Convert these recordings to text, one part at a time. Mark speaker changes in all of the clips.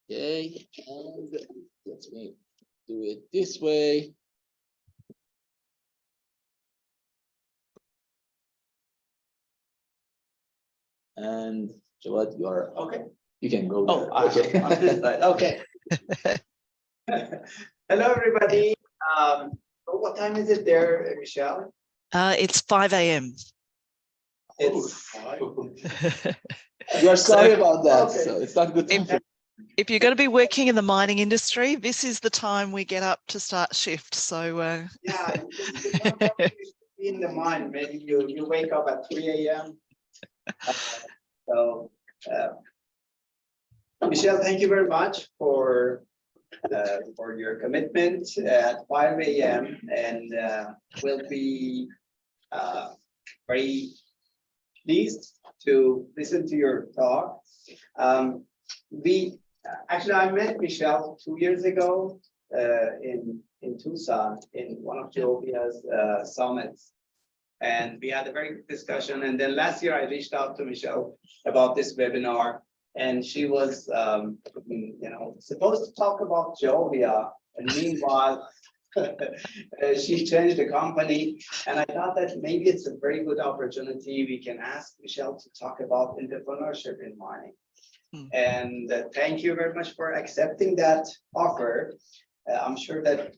Speaker 1: Okay, and let me do it this way. And Jawad, you are okay. You can go.
Speaker 2: Oh,
Speaker 1: okay.
Speaker 2: On this side. Okay. Hello, everybody. What time is it there, Michelle?
Speaker 3: It's 5 a.m.
Speaker 2: It's
Speaker 1: We are sorry about that.
Speaker 2: Okay.
Speaker 1: So it's not good time.
Speaker 3: If you're going to be working in the mining industry, this is the time we get up to start shift. So
Speaker 2: yeah, in the mine, maybe you wake up at 3 a.m. Michelle, thank you very much for your commitment at 5 a.m. and we'll be very pleased to listen to your talk. I met Michelle 2 years ago in Tucson in one of Geovia's summits. And we had a very good discussion. And then last year I reached out to Michelle about this webinar, and she was, supposed to talk about Geovia. And meanwhile, she changed the company. And I thought that maybe it's a very good opportunity. We can ask Michelle to talk about entrepreneurship in mining. And thank you very much for accepting that offer. I'm sure that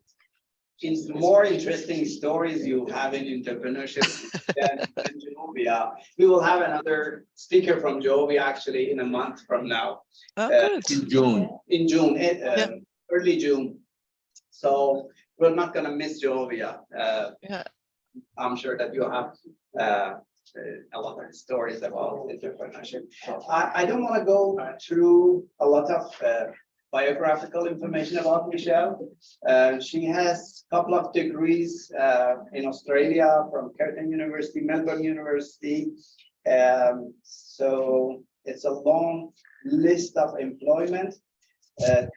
Speaker 2: it's more interesting stories you have in entrepreneurship than Geovia. We will have another speaker from Geovia actually in a month from now.
Speaker 3: good.
Speaker 1: In June.
Speaker 2: In June, early June. So we're not going to miss Geovia. I'm sure that you'll have a lot of stories about entrepreneurship. I don't want to go through a lot of biographical information about Michelle. She has a couple of degrees in Australia from Curtin University, Melbourne University. So it's a long list of employment.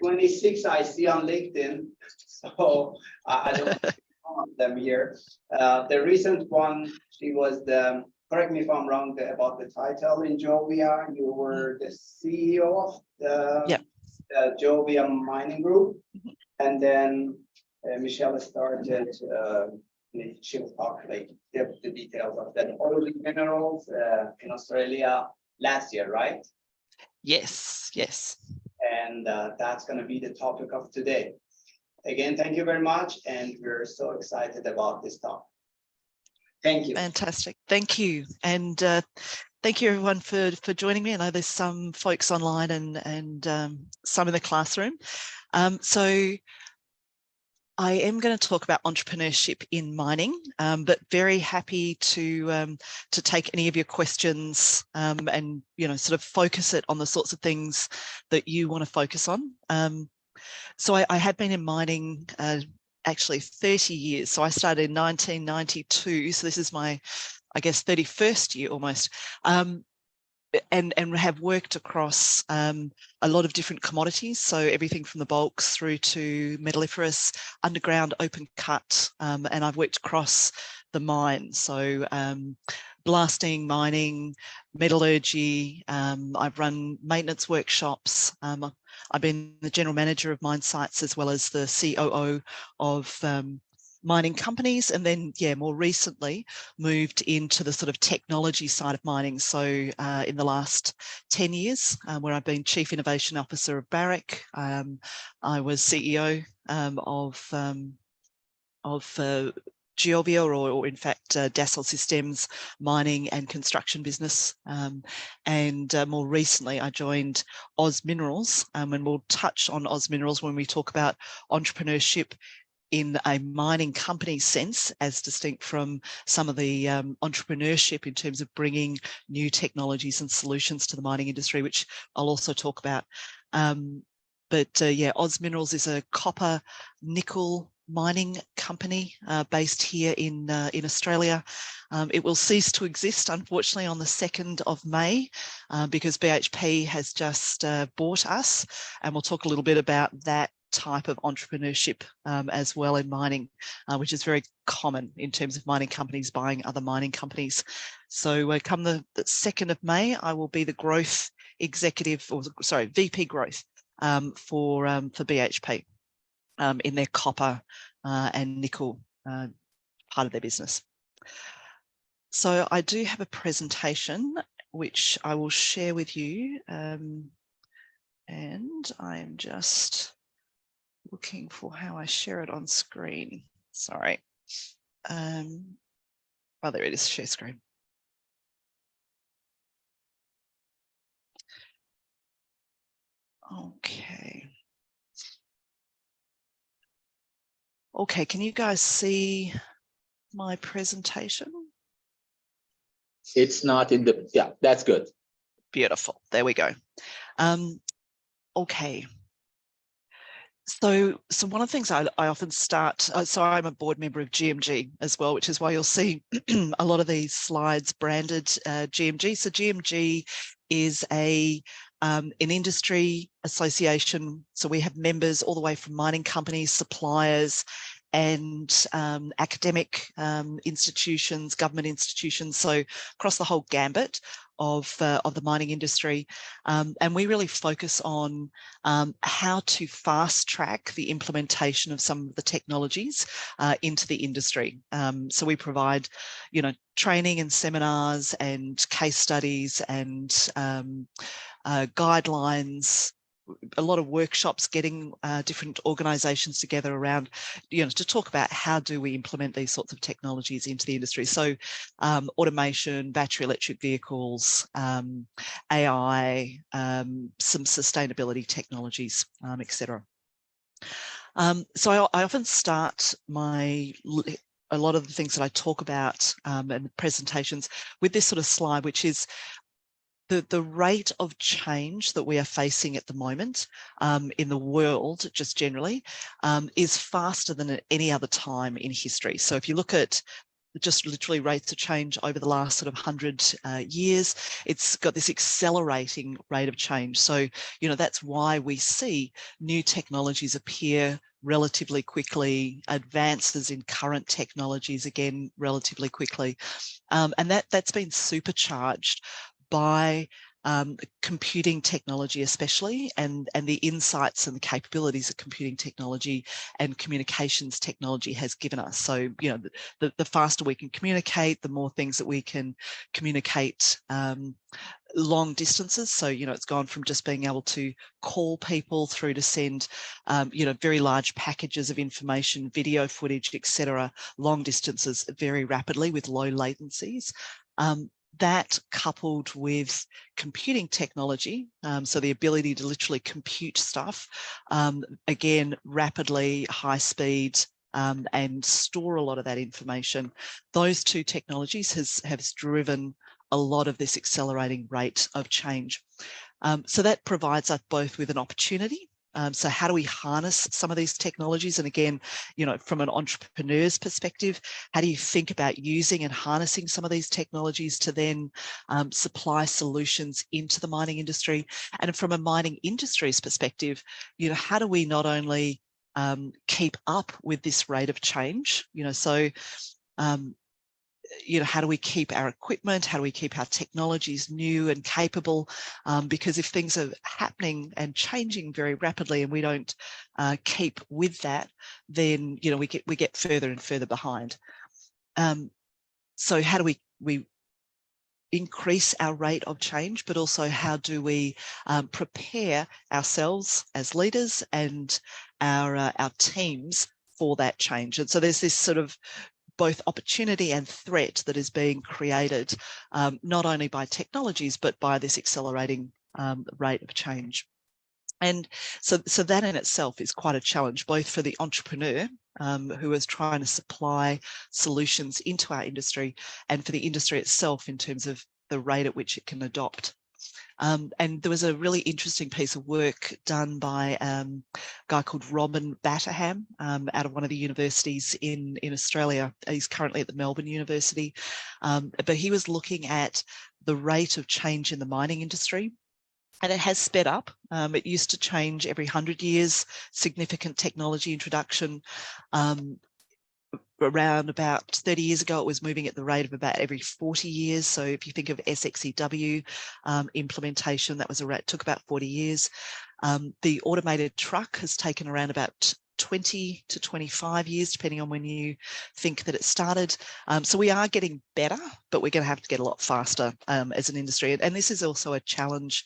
Speaker 2: 26 I see on LinkedIn, so I don't count them here. The recent one, she was the, correct me if I'm wrong about the title in Geovia. You were the CEO of the Geovia Mining Group, and then Michelle started. She will talk like the details of that oil minerals in Australia last year, right?
Speaker 3: Yes.
Speaker 2: And that's going to be the topic of today. Again, thank you very much, and we're so excited about this talk. Thank you.
Speaker 3: Fantastic. Thank you. And thank you everyone for joining me. I know there's some folks online and some in the classroom. So I am going to talk about entrepreneurship in mining, but very happy to take any of your questions and sort of focus it on the sorts of things that you want to focus on. So I had been in mining actually 30 years. So I started in 1992. So this is my, I guess, 31st year almost. And have worked across a lot of different commodities. So everything from the bulks through to metalliferous, underground, open cut. And I've worked across the mine. So blasting, mining, metallurgy. I've run maintenance workshops. I've been the general manager of mine sites as well as the COO of mining companies, and then more recently moved into the sort of technology side of mining. So in the last 10 years where I've been Chief Innovation Officer of Barrick, I was CEO of Geovia, or in fact Dassault Systems mining and construction business, and more recently I joined Oz Minerals, and we'll touch on Oz Minerals when we talk about entrepreneurship in a mining company sense, as distinct from some of the entrepreneurship in terms of bringing new technologies and solutions to the mining industry, which I'll also talk about. Oz Minerals is a copper nickel mining company based here in Australia. It will cease to exist, unfortunately, on the 2nd of May because BHP has just bought us, and we'll talk a little bit about that type of entrepreneurship as well in mining, which is very common in terms of mining companies buying other mining companies. So come the 2nd of May, I will be the growth executive, or sorry, VP growth for BHP in their copper and nickel part of their business. So I do have a presentation which I will share with you, and I'm just looking for how I share it on screen. Sorry. Oh, there it is, share screen. Okay. Okay, can you guys see my presentation?
Speaker 1: It's not in the, yeah, that's good.
Speaker 3: Beautiful, there we go. Okay. So one of the things I often start, so I'm a board member of GMG as well, which is why you'll see a lot of these slides branded GMG. So GMG is an industry association. So we have members all the way from mining companies, suppliers, and academic institutions, government institutions, so across the whole gambit of the mining industry. And we really focus on how to fast track the implementation of some of the technologies into the industry. So we provide, training and seminars and case studies and guidelines, a lot of workshops, getting different organisations together around, to talk about how do we implement these sorts of technologies into the industry. So automation, battery electric vehicles, AI, some sustainability technologies, etc. So I often start a lot of the things that I talk about in presentations with this sort of slide, which is the rate of change that we are facing at the moment in the world, just generally, is faster than at any other time in history. So if you look at just literally rates of change over the last sort of 100 years, it's got this accelerating rate of change. So, that's why we see new technologies appear relatively quickly, advances in current technologies again relatively quickly, and that's been supercharged by computing technology especially, and the insights and the capabilities that computing technology and communications technology has given us. So, the faster we can communicate, the more things that we can communicate long distances. So, it's gone from just being able to call people through to send, very large packages of information, video footage, etc., long distances very rapidly with low latencies. That coupled with computing technology, so the ability to literally compute stuff, again, rapidly, high speed, and store a lot of that information. Those two technologies has driven a lot of this accelerating rate of change. So that provides us both with an opportunity. So how do we harness some of these technologies? And again, from an entrepreneur's perspective, how do you think about using and harnessing some of these technologies to then supply solutions into the mining industry? And from a mining industry's perspective, how do we not only keep up with this rate of change, how do we keep our equipment? How do we keep our technologies new and capable? Because if things are happening and changing very rapidly and we don't keep with that, then we get further and further behind. So how do we increase our rate of change, but also how do we prepare ourselves as leaders and our teams for that change? And so there's this sort of both opportunity and threat that is being created, not only by technologies, but by this accelerating rate of change. And so that in itself is quite a challenge, both for the entrepreneur who is trying to supply solutions into our industry, and for the industry itself in terms of the rate at which it can adopt. And there was a really interesting piece of work done by a guy called Robin Batterham out of one of the universities in Australia. He's currently at the Melbourne University, but he was looking at the rate of change in the mining industry. And it has sped up. It used to change every 100 years, significant technology introduction. around about 30 years ago, it was moving at the rate of about every 40 years. So if you think of SXEW implementation, that was took about 40 years. The automated truck has taken around about 20 to 25 years, depending on when you think that it started. So we are getting better, but we're going to have to get a lot faster as an industry. And this is also a challenge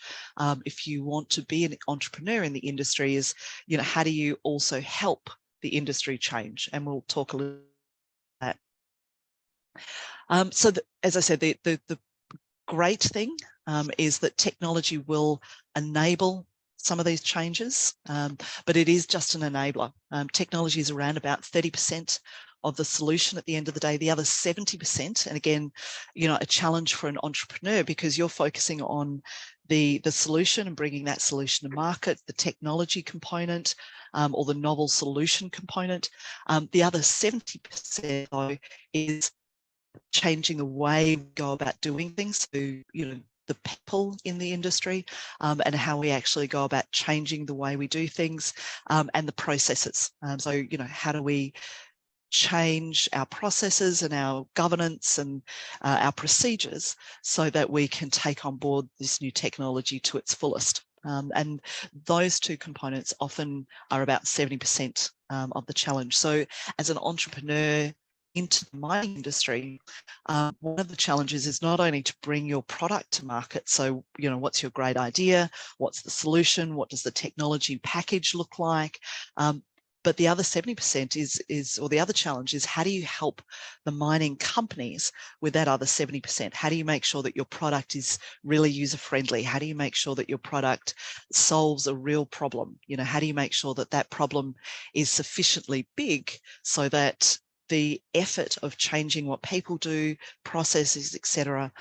Speaker 3: if you want to be an entrepreneur in the industry is, you know, how do you also help the industry change? And we'll talk a little about that. So as I said, the great thing is that technology will enable some of these changes, but it is just an enabler. Technology is around about 30% of the solution at the end of the day. The other 70%, and again, you know, a challenge for an entrepreneur because you're focusing on the solution and bringing that solution to market, the technology component, or the novel solution component. The other 70% though is changing the way we go about doing things. So, you know, the people in the industry and how we actually go about changing the way we do things and the processes. So, you know, how do we change our processes and our governance and our procedures so that we can take on board this new technology to its fullest. And those two components often are about 70% of the challenge. So as an entrepreneur into the mining industry, one of the challenges is not only to bring your product to market. So, you know, what's your great idea? What's the solution? What does the technology package look like? But the other 70% is, or the other challenge is, how do you help the mining companies with that other 70%? How do you make sure that your product is really user-friendly? How do you make sure that your product solves a real problem? You know, how do you make sure that that problem is sufficiently big so that the effort of changing what people do, processes, etc.,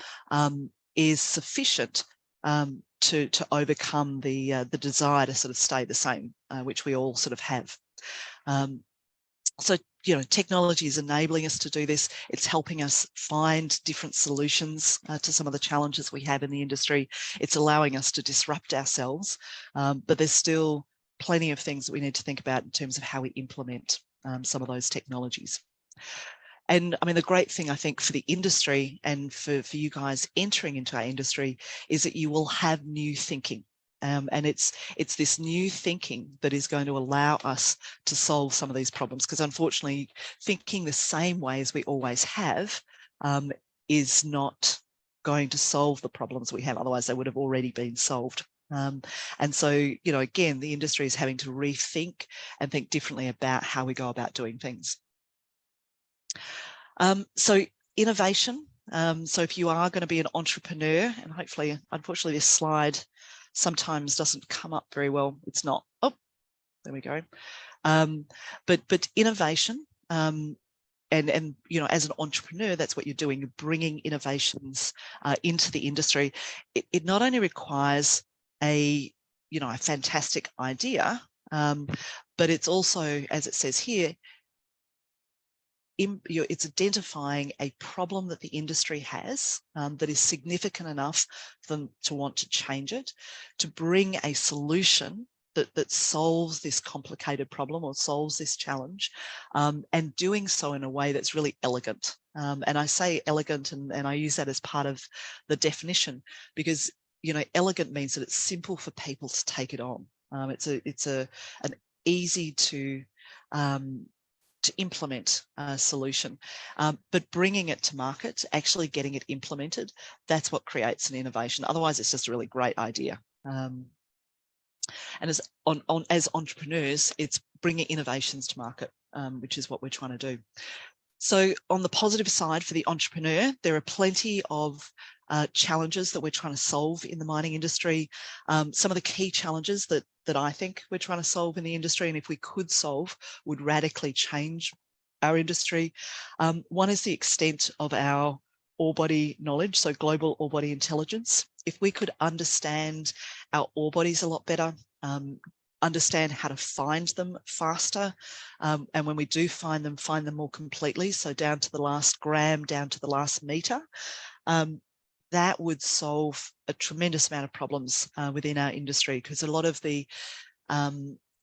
Speaker 3: is sufficient to overcome the desire to sort of stay the same, which we all sort of have. So, you know, technology is enabling us to do this. It's helping us find different solutions to some of the challenges we have in the industry. It's allowing us to disrupt ourselves, but there's still plenty of things that we need to think about in terms of how we implement some of those technologies. And I mean, the great thing I think for the industry and for you guys entering into our industry is that you will have new thinking. And it's this new thinking that is going to allow us to solve some of these problems, because unfortunately thinking the same way as we always have is not going to solve the problems we have. Otherwise they would have already been solved. And so, you know, again, the industry is having to rethink and think differently about how we go about doing things. So innovation. So if you are going to be an entrepreneur, and hopefully, unfortunately, this slide sometimes doesn't come up very well. It's not. Oh, there we go. But innovation, and you know, as an entrepreneur, that's what you're doing. You're bringing innovations into the industry. It not only requires a fantastic idea, but it's also, as it says here, it's identifying a problem that the industry has that is significant enough for them to want to change it, to bring a solution that solves this complicated problem or solves this challenge, and doing so in a way that's really elegant. And I say elegant, and I use that as part of the definition, because, you know, elegant means that it's simple for people to take it on. It's an easy to implement a solution, but bringing it to market, actually getting it implemented, that's what creates an innovation. Otherwise, it's just a really great idea. And as entrepreneurs, it's bringing innovations to market, which is what we're trying to do. So on the positive side for the entrepreneur, there are plenty of challenges that we're trying to solve in the mining industry. Some of the key challenges that I think we're trying to solve in the industry, and if we could solve, would radically change our industry. One is the extent of our ore body knowledge, so global ore body intelligence. If we could understand our ore bodies a lot better, understand how to find them faster, and when we do find them more completely, so down to the last gram, down to the last meter, that would solve a tremendous amount of problems within our industry, because a lot of the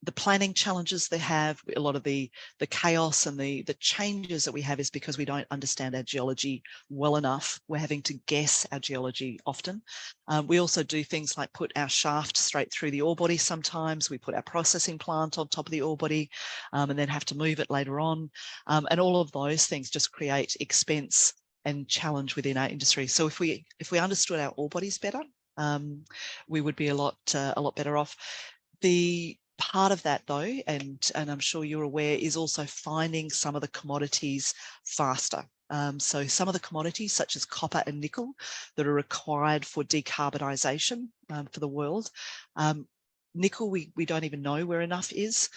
Speaker 3: the planning challenges they have, a lot of the chaos and the changes that we have is because we don't understand our geology well enough. We're having to guess our geology often. We also do things like put our shaft straight through the ore body sometimes. We put our processing plant on top of the ore body and then have to move it later on. And all of those things just create expense and challenge within our industry. So if we understood our ore bodies better, we would be a lot better off. The part of that though, and I'm sure you're aware, is also finding some of the commodities faster. So some of the commodities such as copper and nickel that are required for decarbonisation for the world. Nickel, we don't even know where enough is.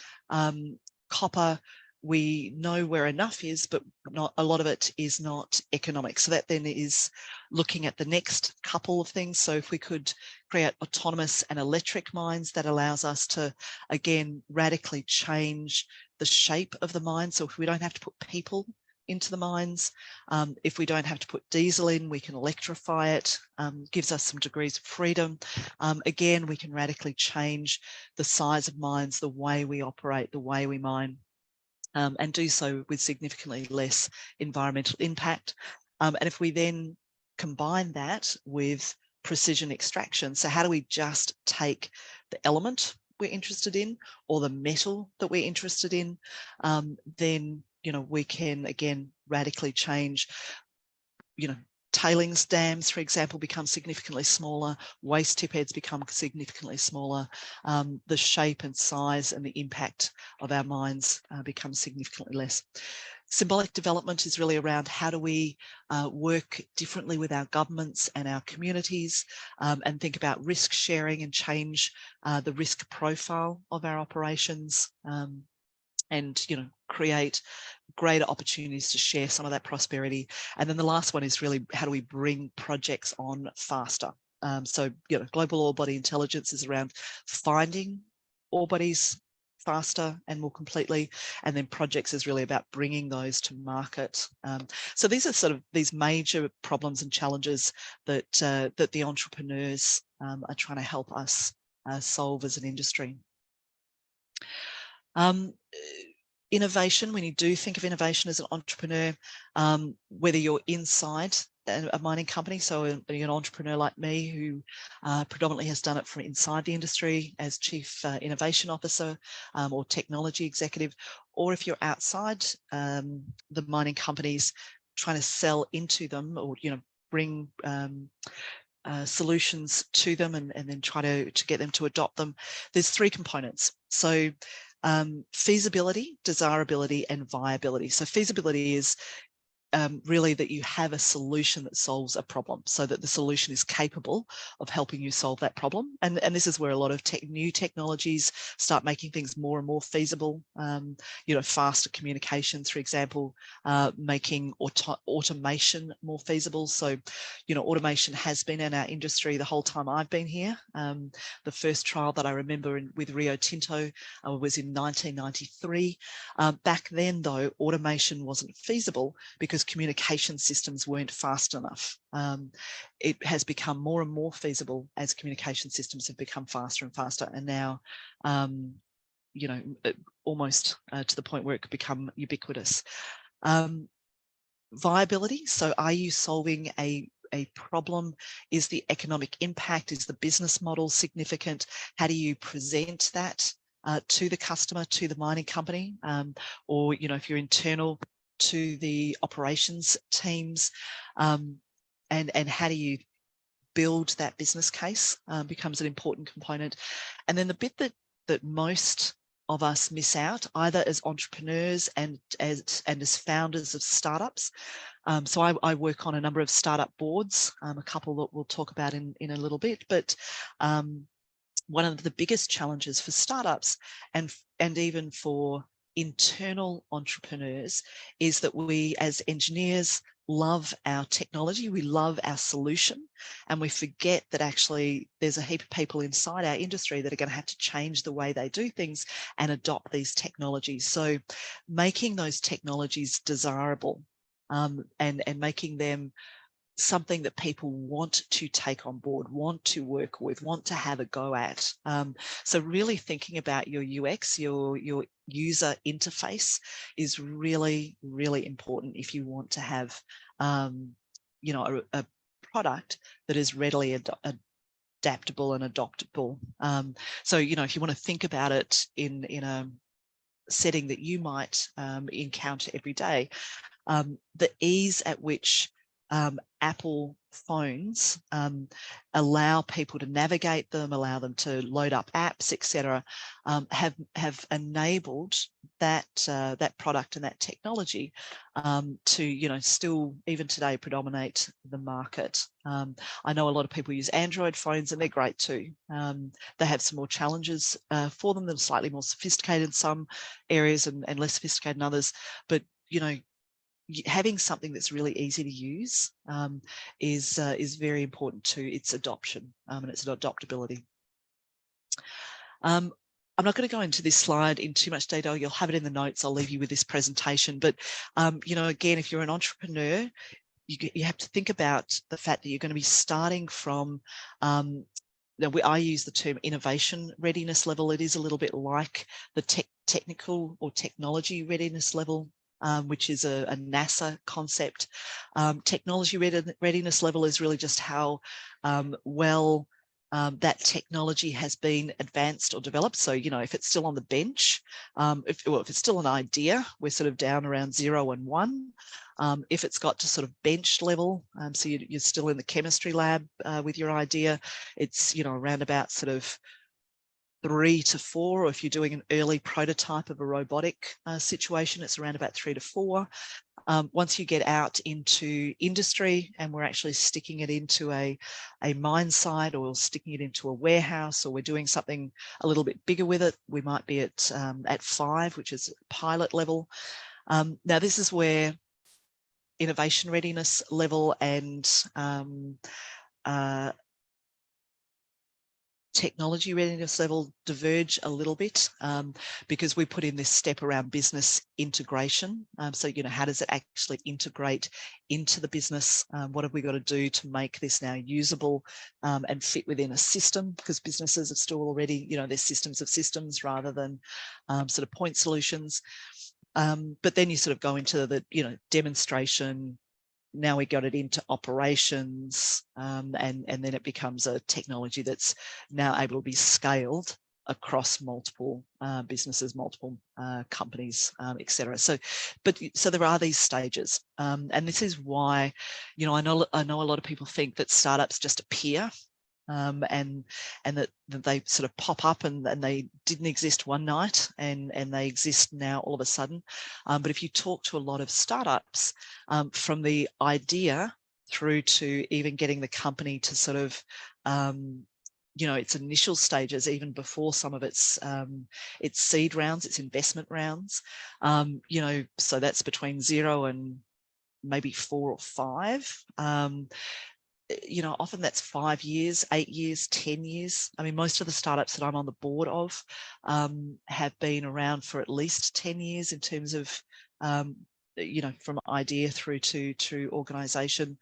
Speaker 3: Copper, we know where enough is, but not a lot of it is not economic. So that then is looking at the next couple of things. So if we could create autonomous and electric mines, that allows us to, again, radically change the shape of the mine. So if we don't have to put people into the mines, if we don't have to put diesel in, we can electrify it, gives us some degrees of freedom. Again, we can radically change the size of mines, the way we operate, the way we mine. And do so with significantly less environmental impact. And if we then combine that with precision extraction, so how do we just take the element we're interested in or the metal that we're interested in, then, you know, we can again radically change, you know, tailings dams, for example, become significantly smaller, waste tip heads become significantly smaller, the shape and size and the impact of our mines becomes significantly less. Symbolic development is really around how do we work differently with our governments and our communities and think about risk sharing and change the risk profile of our operations. And, you know, create greater opportunities to share some of that prosperity. And then the last one is really how do we bring projects on faster? So, you know, global ore body intelligence is around finding ore bodies faster and more completely, and then projects is really about bringing those to market. So these are sort of these major problems and challenges that that the entrepreneurs are trying to help us solve as an industry. Innovation, when you do think of innovation as an entrepreneur, whether you're inside a mining company, so an entrepreneur like me who predominantly has done it from inside the industry as Chief Innovation Officer or Technology Executive, or if you're outside the mining companies trying to sell into them or, you know, bring solutions to them and then try to get them to adopt them, there's three components. So feasibility, desirability, and viability. So feasibility is really that you have a solution that solves a problem, so that the solution is capable of helping you solve that problem. And this is where a lot of new technologies start making things more and more feasible. You know, faster communications, for example, making automation more feasible. So, you know, automation has been in our industry the whole time I've been here. The first trial that I remember with Rio Tinto was in 1993. Back then, though, automation wasn't feasible because communication systems weren't fast enough. It has become more and more feasible as communication systems have become faster and faster, and now, you know, almost to the point where it could become ubiquitous. Viability, so are you solving a problem? Is the economic impact, is the business model significant? How do you present that to the customer, to the mining company, or, you know, if you're internal, to the operations teams, and how do you build that business case becomes an important component. And then the bit that most of us miss out, either as entrepreneurs and as founders of startups. So I work on a number of startup boards, a couple that we'll talk about in a little bit, but one of the biggest challenges for startups and even for internal entrepreneurs is that we as engineers love our technology, we love our solution, and we forget that actually there's a heap of people inside our industry that are going to have to change the way they do things and adopt these technologies. So making those technologies desirable and making them something that people want to take on board, want to work with, want to have a go at. So really thinking about your UX, your user interface is really, really important if you want to have, you know, a product that is readily adaptable and adoptable. So, you know, if you want to think about it in a setting that you might encounter every day, the ease at which Apple phones allow people to navigate them, allow them to load up apps, etc., have enabled that that product and that technology to, you know, still even today predominate the market. I know a lot of people use Android phones and they're great too. They have some more challenges for them that are slightly more sophisticated in some areas and less sophisticated in others, but you know, having something that's really easy to use is very important to its adoption and its adoptability. I'm not going to go into this slide in too much detail. You'll have it in the notes. I'll leave you with this presentation. But, you know, again, if you're an entrepreneur, you have to think about the fact that you're going to be starting from, I use the term innovation readiness level. It is a little bit like the technical or technology readiness level, which is a NASA concept. Technology readiness level is really just how well that technology has been advanced or developed. So, you know, if it's still on the bench, if it's still an idea, we're sort of down around 0 and 1. If it's got to sort of bench level, so you're still in the chemistry lab with your idea, it's, you know, around about sort of 3 to 4, or if you're doing an early prototype of a robotic situation, it's around about 3 to 4. Once you get out into industry and we're actually sticking it into a mine site, or sticking it into a warehouse, or we're doing something a little bit bigger with it, we might be at 5, which is pilot level. Now this is where innovation readiness level and technology readiness level diverge a little bit, because we put in this step around business integration. So, you know, how does it actually integrate into the business? What have we got to do to make this now usable and fit within a system? Because businesses are still already, you know, they're systems of systems rather than sort of point solutions. But then you sort of go into the, you know, demonstration. Now we got it into operations, and then it becomes a technology that's now able to be scaled across multiple businesses, multiple companies, etc. So there are these stages, and this is why, you know, I know a lot of people think that startups just appear. And that they sort of pop up and they didn't exist one night and they exist now all of a sudden. But if you talk to a lot of startups, from the idea through to even getting the company to sort of, you know, its initial stages, even before some of its seed rounds, its investment rounds, you know, so that's between 0 and maybe 4 or 5. You know, often that's 5 years, 8 years, 10 years. I mean, most of the startups that I'm on the board of have been around for at least 10 years in terms of, you know, from idea through to organization.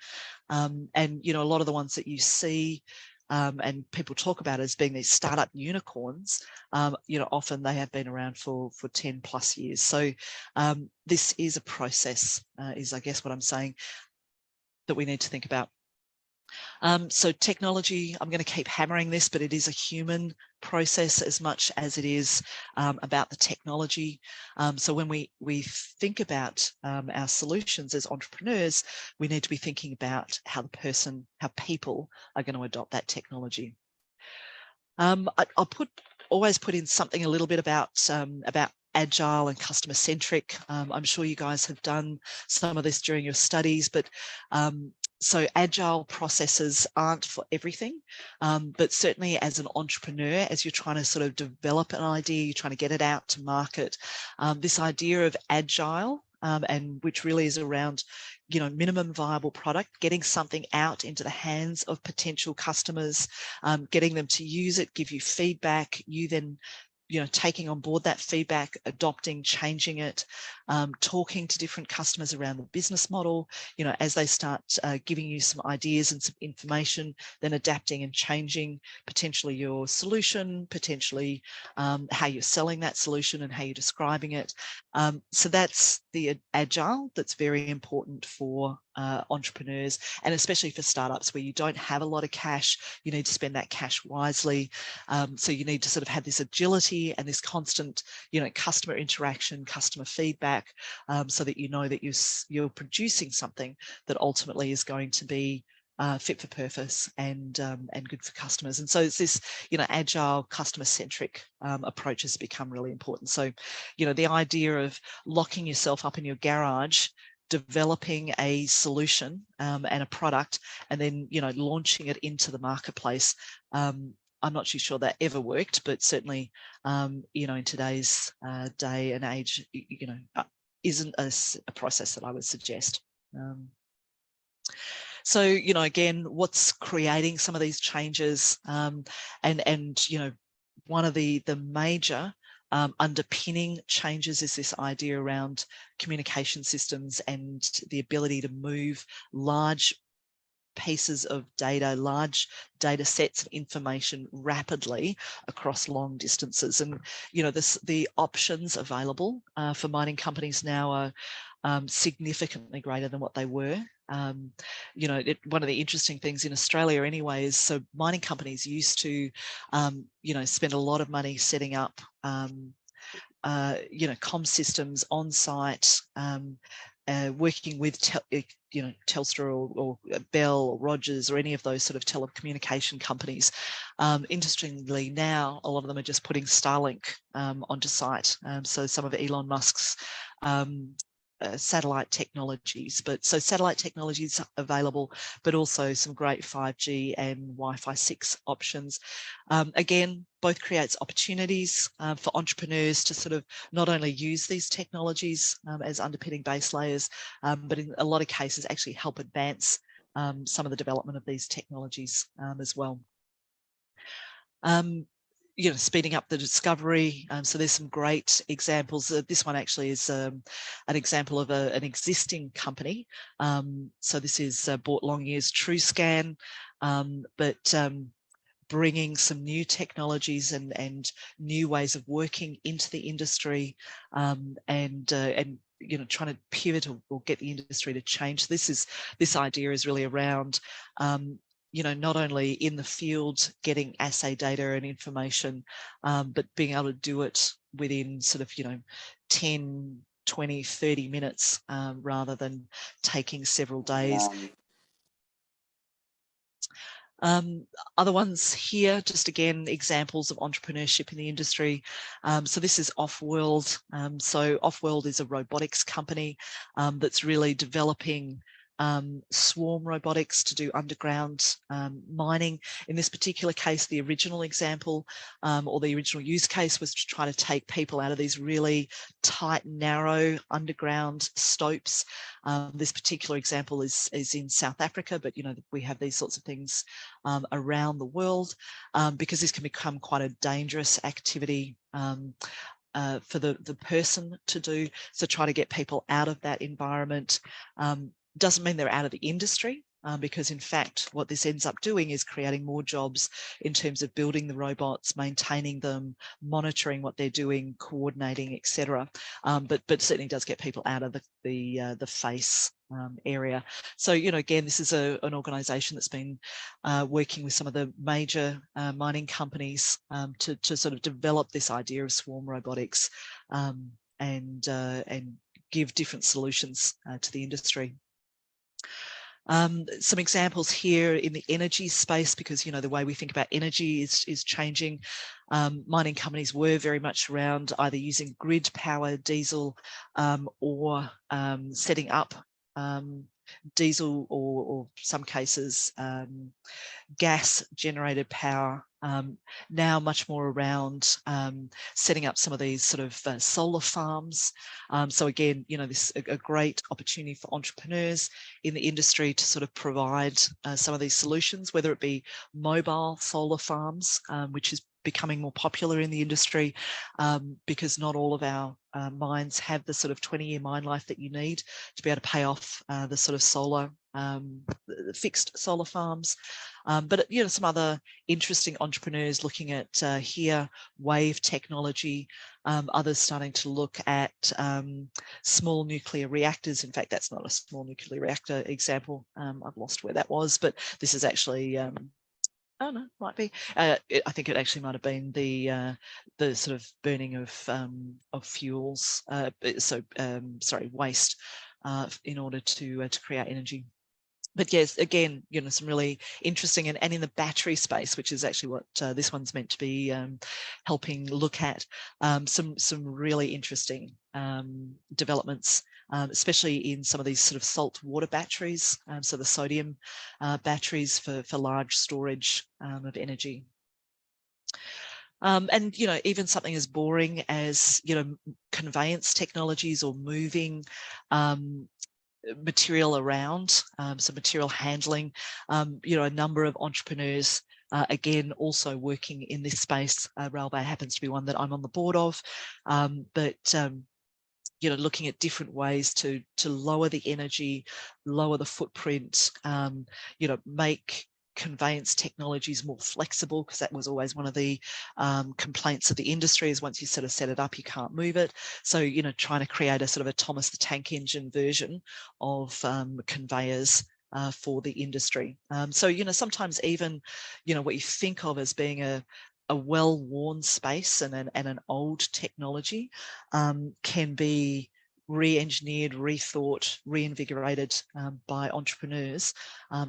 Speaker 3: And, you know, a lot of the ones that you see and people talk about as being these startup unicorns, you know, often they have been around for 10 plus years. So this is a process, is I guess what I'm saying, that we need to think about. So technology, I'm going to keep hammering this, but it is a human process as much as it is about the technology. So when we think about our solutions as entrepreneurs, we need to be thinking about how people are going to adopt that technology. I'll always put in something a little bit about agile and customer centric. I'm sure you guys have done some of this during your studies, but so agile processes aren't for everything, but certainly as an entrepreneur, as you're trying to sort of develop an idea, you're trying to get it out to market, this idea of agile, and which really is around, you know, minimum viable product, getting something out into the hands of potential customers, getting them to use it, give you feedback, you then taking on board that feedback, adopting, changing it, talking to different customers around the business model, as they start giving you some ideas and some information, then adapting and changing potentially your solution, potentially how you're selling that solution and how you're describing it. So that's the agile that's very important for entrepreneurs, and especially for startups where you don't have a lot of cash. You need to spend that cash wisely. So you need to sort of have this agility and this constant, customer interaction, customer feedback, so that that you're producing something that ultimately is going to be fit for purpose and good for customers. And so it's this, agile, customer-centric approach has become really important. So, the idea of locking yourself up in your garage, developing a solution and a product, and then launching it into the marketplace. I'm not too sure that ever worked, but certainly in today's day and age, isn't a process that I would suggest. So again, what's creating some of these changes, and one of the major underpinning changes is this idea around communication systems and the ability to move large pieces of data, large data sets of information rapidly across long distances. And the options available for mining companies now are significantly greater than what they were. One of the interesting things in Australia anyway is, so mining companies used to spend a lot of money setting up comm systems on site, working with Telstra or Bell or Rogers or any of those sort of telecommunication companies. Interestingly, now a lot of them are just putting Starlink onto site. So some of Elon Musk's satellite technologies, so satellite technologies available, but also some great 5G and Wi-Fi 6 options. Again, both creates opportunities for entrepreneurs to sort of not only use these technologies as underpinning base layers, but in a lot of cases actually help advance some of the development of these technologies as well. Speeding up the discovery. So there's some great examples. This one actually is an example of an existing company. So this is Bort Longyear's TrueScan, but bringing some new technologies and new ways of working into the industry, and trying to pivot or get the industry to change. This idea is really around not only in the field getting assay data and information, but being able to do it within sort of 10, 20, 30 minutes, rather than taking several days. Other ones here, just again, examples of entrepreneurship in the industry. So this is Offworld. So Offworld is a robotics company that's really developing swarm robotics to do underground mining. In this particular case, the original example or the original use case was to try to take people out of these really tight, narrow underground stopes. This particular example is in South Africa, but we have these sorts of things around the world, because this can become quite a dangerous activity for the person to do. So try to get people out of that environment. Doesn't mean they're out of the industry, because in fact what this ends up doing is creating more jobs in terms of building the robots, maintaining them, monitoring what they're doing, coordinating, etc. But certainly does get people out of the face area. So again, this is an organisation that's been working with some of the major mining companies to sort of develop this idea of swarm robotics, and give different solutions to the industry. Some examples here in the energy space, because the way we think about energy is changing. Mining companies were very much around either using grid power, diesel, or setting up diesel or some cases gas generated power. Now much more around setting up some of these sort of solar farms. So again, this is a great opportunity for entrepreneurs in the industry to sort of provide some of these solutions, whether it be mobile solar farms, which is becoming more popular in the industry, because not all of our mines have the sort of 20-year mine life that you need to be able to pay off the sort of solar, the fixed solar farms. But you know, some other interesting entrepreneurs looking at here, wave technology, others starting to look at small nuclear reactors. In fact, that's not a small nuclear reactor example. I've lost where that was, but this is actually oh no, might be. I think it actually might have been the sort of burning of fuels. Sorry, waste in order to create energy. But yes, again, you know, some really interesting, and in the battery space, which is actually what this one's meant to be helping look at, some really interesting developments, especially in some of these sort of salt water batteries, so the sodium batteries for large storage of energy. And, you know, even something as boring as, you know, conveyance technologies or moving material around, so material handling, you know, a number of entrepreneurs, again, also working in this space. Railway happens to be one that I'm on the board of, but you know, looking at different ways to lower the energy, lower the footprint, you know, make conveyance technologies more flexible, because that was always one of the complaints of the industry, is once you sort of set it up, you can't move it. So, you know, trying to create a sort of a Thomas the Tank Engine version of conveyors for the industry. So, you know, sometimes even, you know, what you think of as being a well-worn space and an old technology can be re-engineered, rethought, reinvigorated by entrepreneurs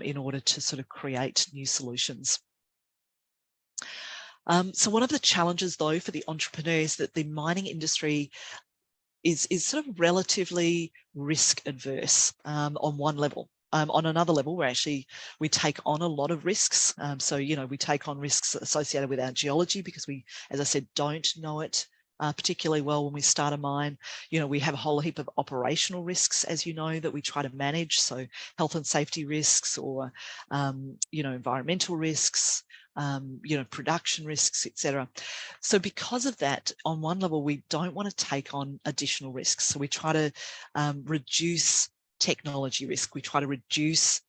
Speaker 3: in order to sort of create new solutions. So one of the challenges, though, for the entrepreneurs, that the mining industry is sort of relatively risk adverse on one level. On another level, we take on a lot of risks. So, you know, we take on risks associated with our geology, because we, as I said, don't know it particularly well when we start a mine. You know, we have a whole heap of operational risks, as you know, that we try to manage. So health and safety risks, or, you know, environmental risks, you know, production risks, etc. So because of that, on one level, we don't want to take on additional risks. So we try to reduce technology risk. We try to reduce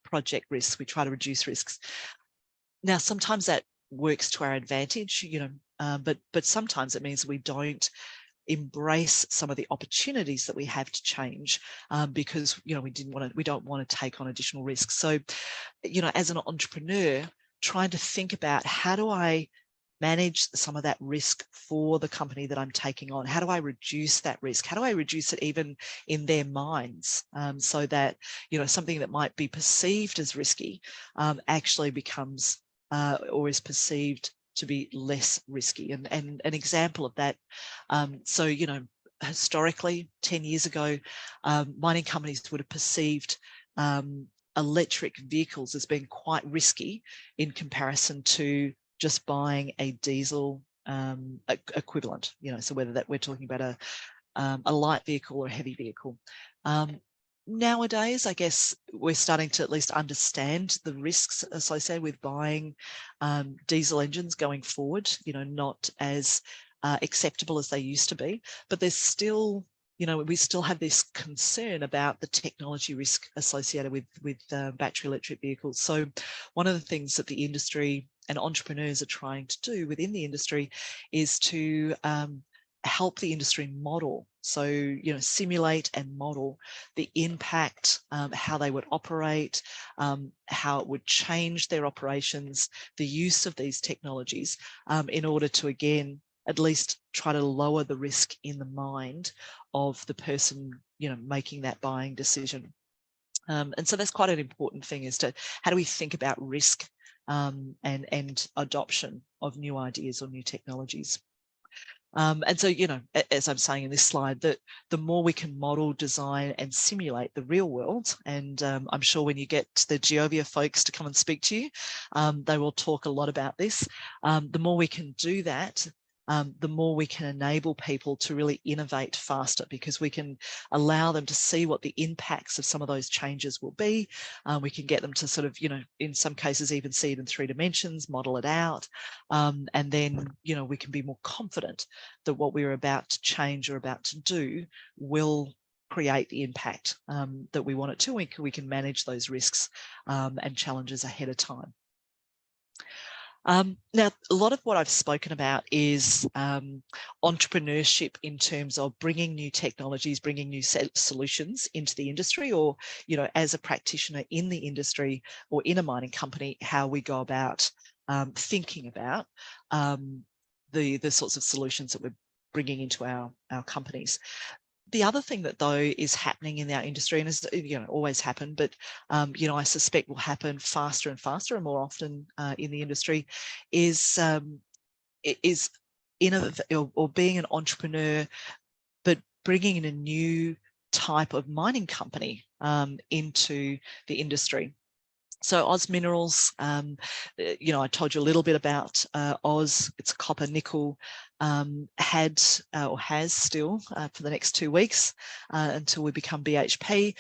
Speaker 3: project risk. We try to reduce risks. Now, sometimes that works to our advantage, you know, but sometimes it means we don't embrace some of the opportunities that we have to change, because, you know, we don't want to take on additional risks. So, you know, as an entrepreneur, trying to think about, how do I manage some of that risk for the company that I'm taking on? How do I reduce that risk? How do I reduce it even in their minds, so that, you know, something that might be perceived as risky actually becomes or is perceived to be less risky? And an example of that, so, you know, historically, 10 years ago, mining companies would have perceived electric vehicles as being quite risky in comparison to just buying a diesel equivalent, you know, so whether that we're talking about a light vehicle or a heavy vehicle. Nowadays, I guess we're starting to at least understand the risks associated with buying diesel engines going forward, you know, not as acceptable as they used to be, but there's still, you know, we still have this concern about the technology risk associated with battery electric vehicles. So one of the things that the industry and entrepreneurs are trying to do within the industry is to help the industry model. So, you know, simulate and model the impact, how they would operate, how it would change their operations, the use of these technologies, in order to, again, at least try to lower the risk in the mind of the person, you know, making that buying decision. And so that's quite an important thing, is to, how do we think about risk and adoption of new ideas or new technologies? And so, you know, as I'm saying in this slide, that the more we can model, design and simulate the real world, and I'm sure when you get the Geovia folks to come and speak to you, they will talk a lot about this. The more we can do that, the more we can enable people to really innovate faster, because we can allow them to see what the impacts of some of those changes will be. We can get them to sort of, in some cases even see it in 3 dimensions, model it out, and then, we can be more confident that what we're about to change or about to do will create the impact that we want it to. We can manage those risks and challenges ahead of time. Now, a lot of what I've spoken about is entrepreneurship in terms of bringing new technologies, bringing new solutions into the industry, or, as a practitioner in the industry or in a mining company, how we go about thinking about the sorts of solutions that we're bringing into our companies. The other thing that, though, is happening in our industry, and has always happened, but I suspect will happen faster and faster and more often in the industry, is innovative or being an entrepreneur, but bringing in a new type of mining company into the industry. So Oz Minerals, I told you a little bit about Oz. It's copper nickel, had or has still for the next 2 weeks until we become BHP,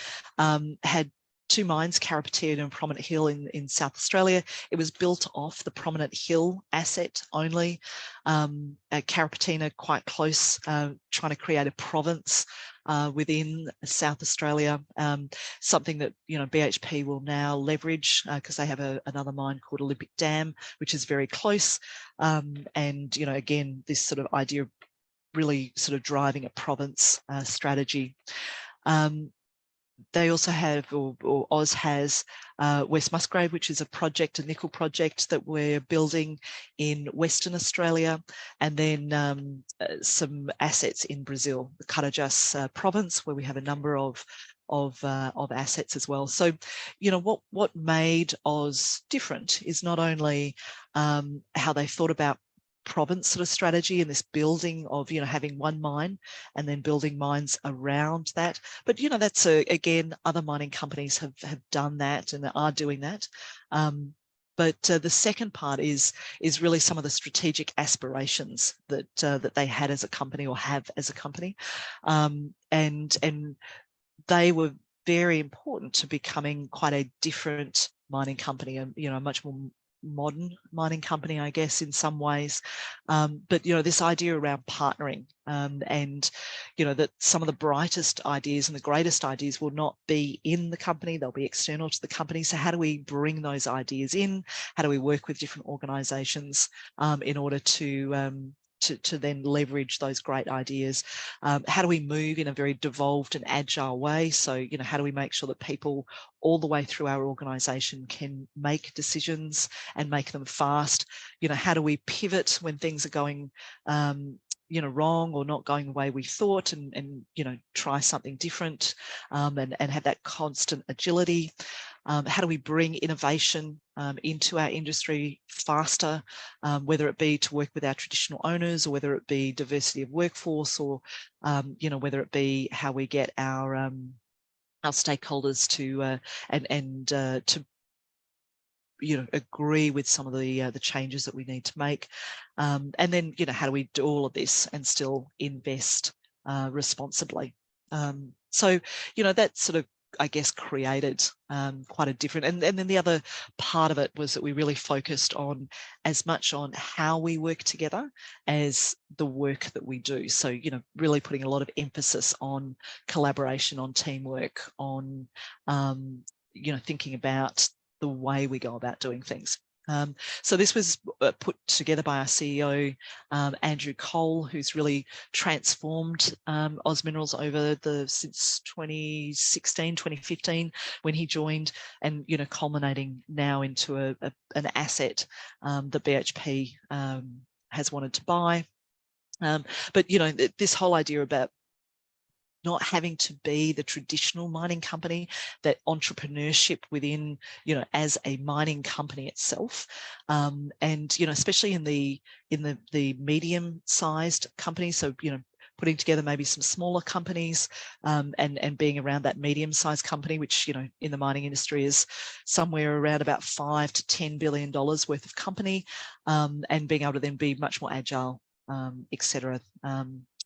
Speaker 3: had 2 mines, Carrapateena and Prominent Hill in South Australia. It was built off the Prominent Hill asset only. Carrapateena quite close, trying to create a province within South Australia, something that BHP will now leverage because they have another mine called Olympic Dam, which is very close. And again, this sort of idea of really sort of driving a province strategy. They also have, or Oz has, West Musgrave, which is a nickel project that we're building in Western Australia, and then some assets in Brazil, the Carajás province, where we have a number of assets as well. So, what made Oz different is not only how they thought about province sort of strategy and this building of having one mine and then building mines around that, but that's again, other mining companies have done that and are doing that. But the second part is really some of the strategic aspirations that they had as a company or have as a company, and they were very important to becoming quite a different mining company, and a much more modern mining company, I guess, in some ways. But this idea around partnering, and that some of the brightest ideas and the greatest ideas will not be in the company, they'll be external to the company. So how do we bring those ideas in? How do we work with different organizations in order to then leverage those great ideas? How do we move in a very devolved and agile way? So, how do we make sure that people all the way through our organization can make decisions and make them fast? How do we pivot when things are going wrong or not going the way we thought, and try something different, and have that constant agility? How do we bring innovation into our industry faster, whether it be to work with our traditional owners, or whether it be diversity of workforce, or whether it be how we get our stakeholders to agree with some of the changes that we need to make, and then how do we do all of this and still invest responsibly? So that sort of, I guess, created quite a different, and then the other part of it was that we really focused on as much on how we work together as the work that we do. So, really putting a lot of emphasis on collaboration, on teamwork, on, thinking about the way we go about doing things. So this was put together by our CEO, Andrew Cole, who's really transformed Oz Minerals since 2016, 2015, when he joined, and culminating now into an asset that BHP has wanted to buy. But this whole idea about not having to be the traditional mining company, that entrepreneurship within, as a mining company itself, and especially in the medium-sized companies. So putting together maybe some smaller companies, and being around that medium-sized company, which in the mining industry is somewhere around about $5 to $10 billion worth of company, and being able to then be much more agile etc.,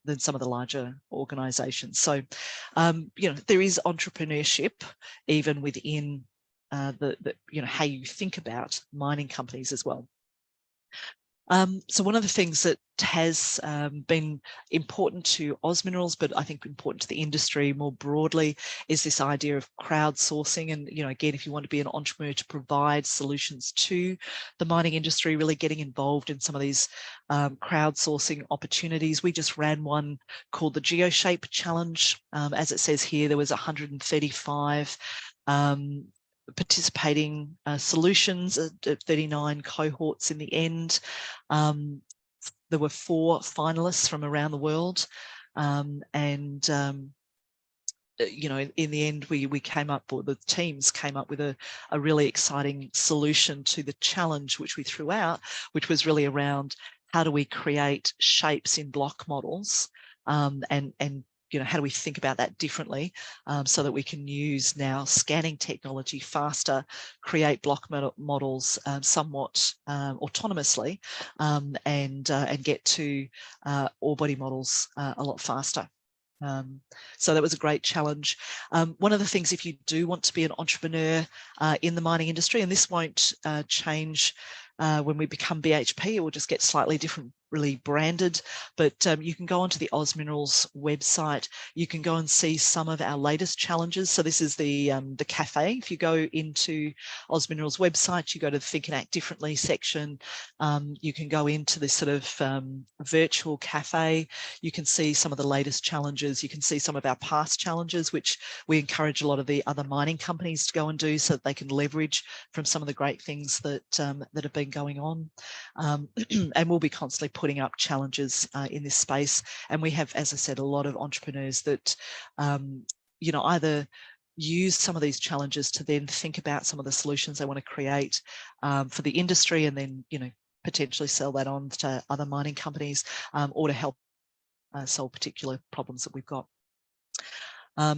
Speaker 3: than some of the larger organisations. So, you know, there is entrepreneurship even within you know, how you think about mining companies as well. So one of the things that has been important to Oz Minerals, but I think important to the industry more broadly, is this idea of crowdsourcing. And, you know, again, if you want to be an entrepreneur to provide solutions to the mining industry, really getting involved in some of these crowdsourcing opportunities. We just ran one called the GeoShape Challenge. As it says here, there was 135 participating solutions, 39 cohorts in the end. There were 4 finalists from around the world, you know, in the end, we came up, or the teams came up with a really exciting solution to the challenge which we threw out, which was really around how do we create shapes in block models, and you know, how do we think about that differently, so that we can use now scanning technology faster, create block models somewhat autonomously, and get to ore body models a lot faster. So that was a great challenge. One of the things, if you do want to be an entrepreneur in the mining industry, and this won't change when we become BHP, it will just get slightly different, really branded, but you can go onto the Oz Minerals website. You can go and see some of our latest challenges. So this is the cafe. If you go into Oz Minerals website, you go to the Think and Act Differently section. You can go into this sort of virtual cafe. You can see some of the latest challenges. You can see some of our past challenges, which we encourage a lot of the other mining companies to go and do, so that they can leverage from some of the great things that that have been going on. And we'll be constantly putting up challenges in this space. And we have, as I said, a lot of entrepreneurs that, you know, either use some of these challenges to then think about some of the solutions they want to create for the industry, and then, you know, potentially sell that on to other mining companies, or to help solve particular problems that we've got.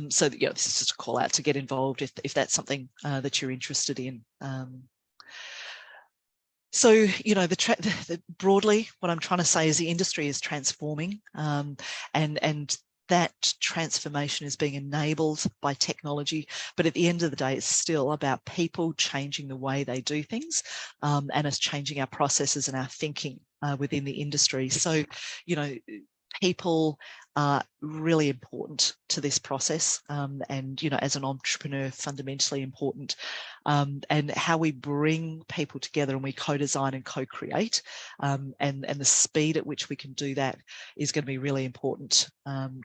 Speaker 3: So yeah, this is just a call out to get involved if and that you're interested in. So, you know, broadly, what I'm trying to say is the industry is transforming, and that transformation is being enabled by technology. But at the end of the day, it's still about people changing the way they do things, and us changing our processes and our thinking within the industry. So, you know, people are really important to this process, and, you know, as an entrepreneur, fundamentally important, and how we bring people together and we co-design and co-create, and the speed at which we can do that is going to be really important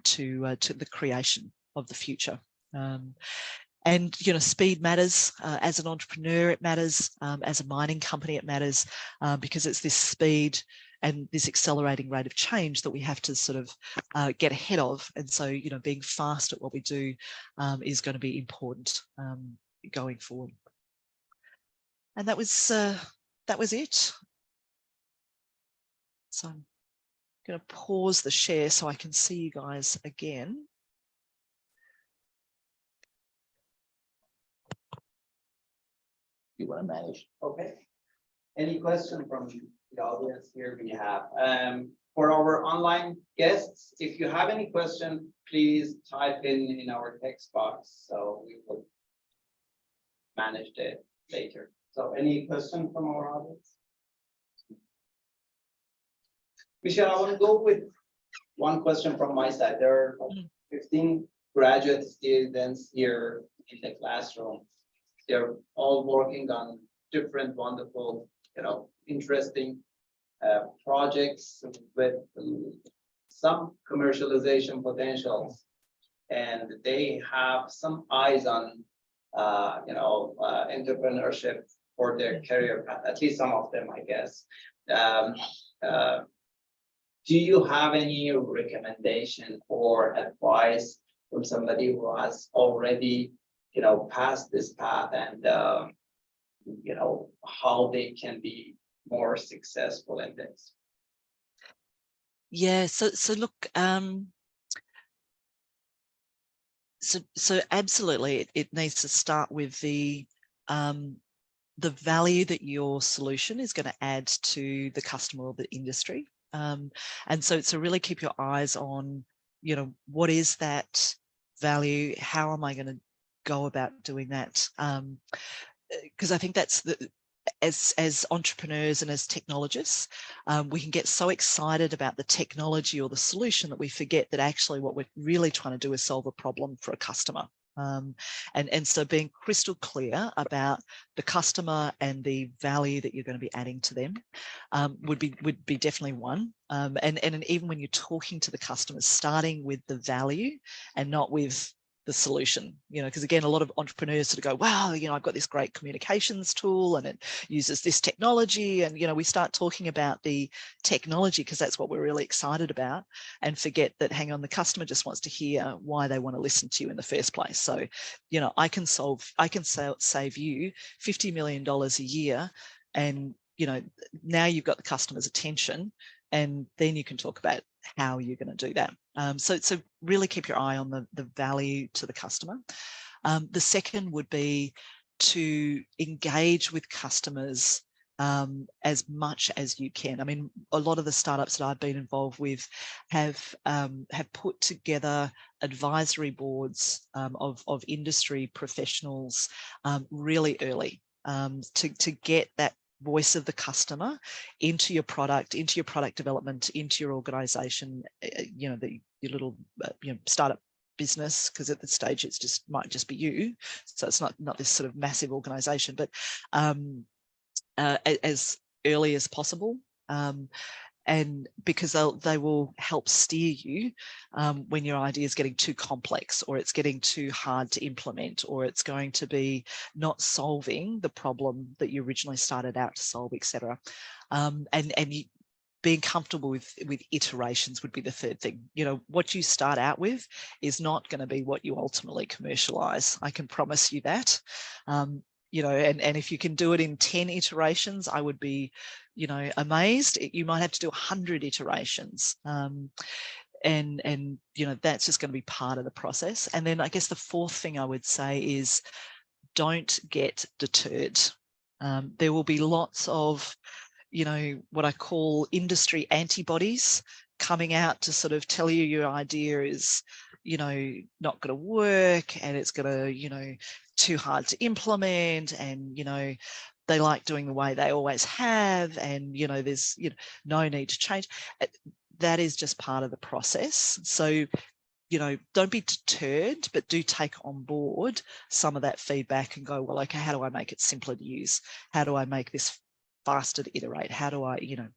Speaker 3: to the creation of the future. And, you know, speed matters. As an entrepreneur, it matters. As a mining company, it matters, because it's this speed and this accelerating rate of change that we have to sort of get ahead of. And so, you know, being fast at what we do is going to be important going forward. And that was it. So I'm going to pause the share so I can see you guys again.
Speaker 1: You want to manage?
Speaker 2: Okay. Any question from the audience here we have? For our online guests, if you have any question, please type in our text box, so we will manage it later. So any question from our audience? Michelle, I want to go with one question from my side. There are 15 graduate students here in the classroom. They're all working on different wonderful, you know, interesting projects with some commercialization potentials, and they have some eyes on, you know, entrepreneurship for their career path, at least some of them, I guess. Do you have any recommendation or advice from somebody who has already, you know, passed this path, and you know, how they can be more successful in this?
Speaker 3: Yeah, so look, so absolutely, it needs to start with the value that your solution is going to add to the customer or the industry. And so really keep your eyes on, you know, what is that value? How am I going to go about doing that? Because I think that's as entrepreneurs and as technologists, we can get so excited about the technology or the solution that we forget that actually what we're really trying to do is solve a problem for a customer. And so being crystal clear about the customer and the value that you're going to be adding to them would be definitely one. And even when you're talking to the customers, starting with the value and not with the solution, you know, because again, a lot of entrepreneurs sort of go, wow, you know, I've got this great communications tool and it uses this technology. And, you know, we start talking about the technology because that's what we're really excited about, and forget that, hang on, the customer just wants to hear why they want to listen to you in the first place. So, you know, I can save you $50 million a year. And, you know, now you've got the customer's attention, and then you can talk about how you're going to do that. So really keep your eye on the value to the customer. The second would be to engage with customers as much as you can. I mean, a lot of the startups that I've been involved with have put together advisory boards of industry professionals really early to get that voice of the customer into your product development, into your organization, you know, your little you know, startup business, because at this stage it's might just be you, so it's not this sort of massive organization, but as early as possible, and because they will help steer you when your idea is getting too complex, or it's getting too hard to implement, or it's going to be not solving the problem that you originally started out to solve, etc. And being comfortable with iterations would be the third thing. You know, what you start out with is not going to be what you ultimately commercialize. I can promise you that. You know, and if you can do it in 10 iterations, I would be, you know, amazed. You might have to do 100 iterations. And you know, that's just going to be part of the process. And then I guess the fourth thing I would say is, don't get deterred. There will be lots of, you know, what I call industry antibodies coming out to sort of tell you your idea is, you know, not going to work, and it's going to, you know, too hard to implement, and, you know, they like doing the way they always have, and, you know, there's, you know, no need to change. That is just part of the process. So, you know, don't be deterred, but do take on board some of that feedback and go, well, okay, how do I make it simpler to use? How do I make this faster to iterate? How do I, you know,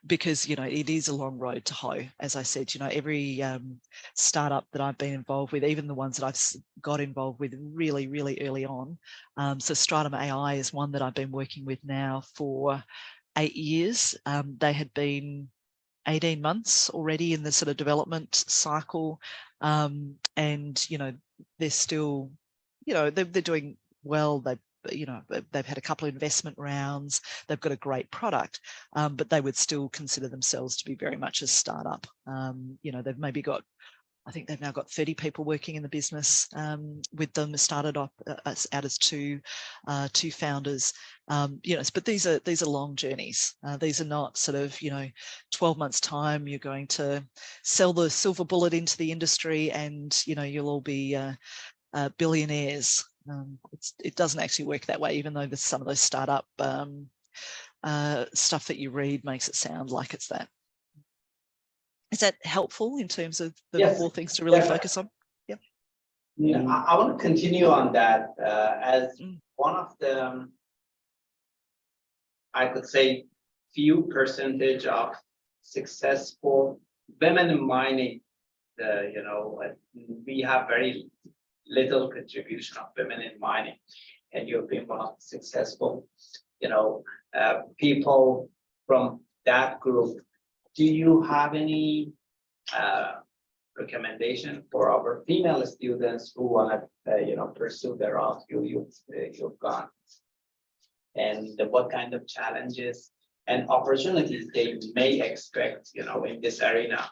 Speaker 3: because, you know, it is a long road to hoe. As I said, you know, every startup that I've been involved with, even the ones that I've got involved with really, really early on. So Stratum AI is one that I've been working with now for 8 years. They had been 18 months already in the sort of development cycle. And, you know, they're still, you know, they're doing well. You know, they've had a couple of investment rounds, they've got a great product, but they would still consider themselves to be very much a startup. You know, they've maybe got, I think they've now got 30 people working in the business with them. Started off out as two founders. You know, but these are long journeys. These are not sort of, you know, 12 months time you're going to sell the silver bullet into the industry and, you know, you'll all be billionaires. It doesn't actually work that way, even though some of those startup stuff that you read makes it sound like it's that. Is that helpful in terms of the
Speaker 2: Yes,
Speaker 3: 4 things to really
Speaker 2: definitely.
Speaker 3: focus on? Yeah.
Speaker 2: Yeah, I want to continue on that as one of the, I could say, few percentage of successful women in mining. You know, we have very little contribution of women in mining, and you've been one of the successful, you know, people from that group. Do you have any recommendation for our female students who want to, you know, pursue their route you've gone, and what kind of challenges and opportunities they may expect, you know, in this arena?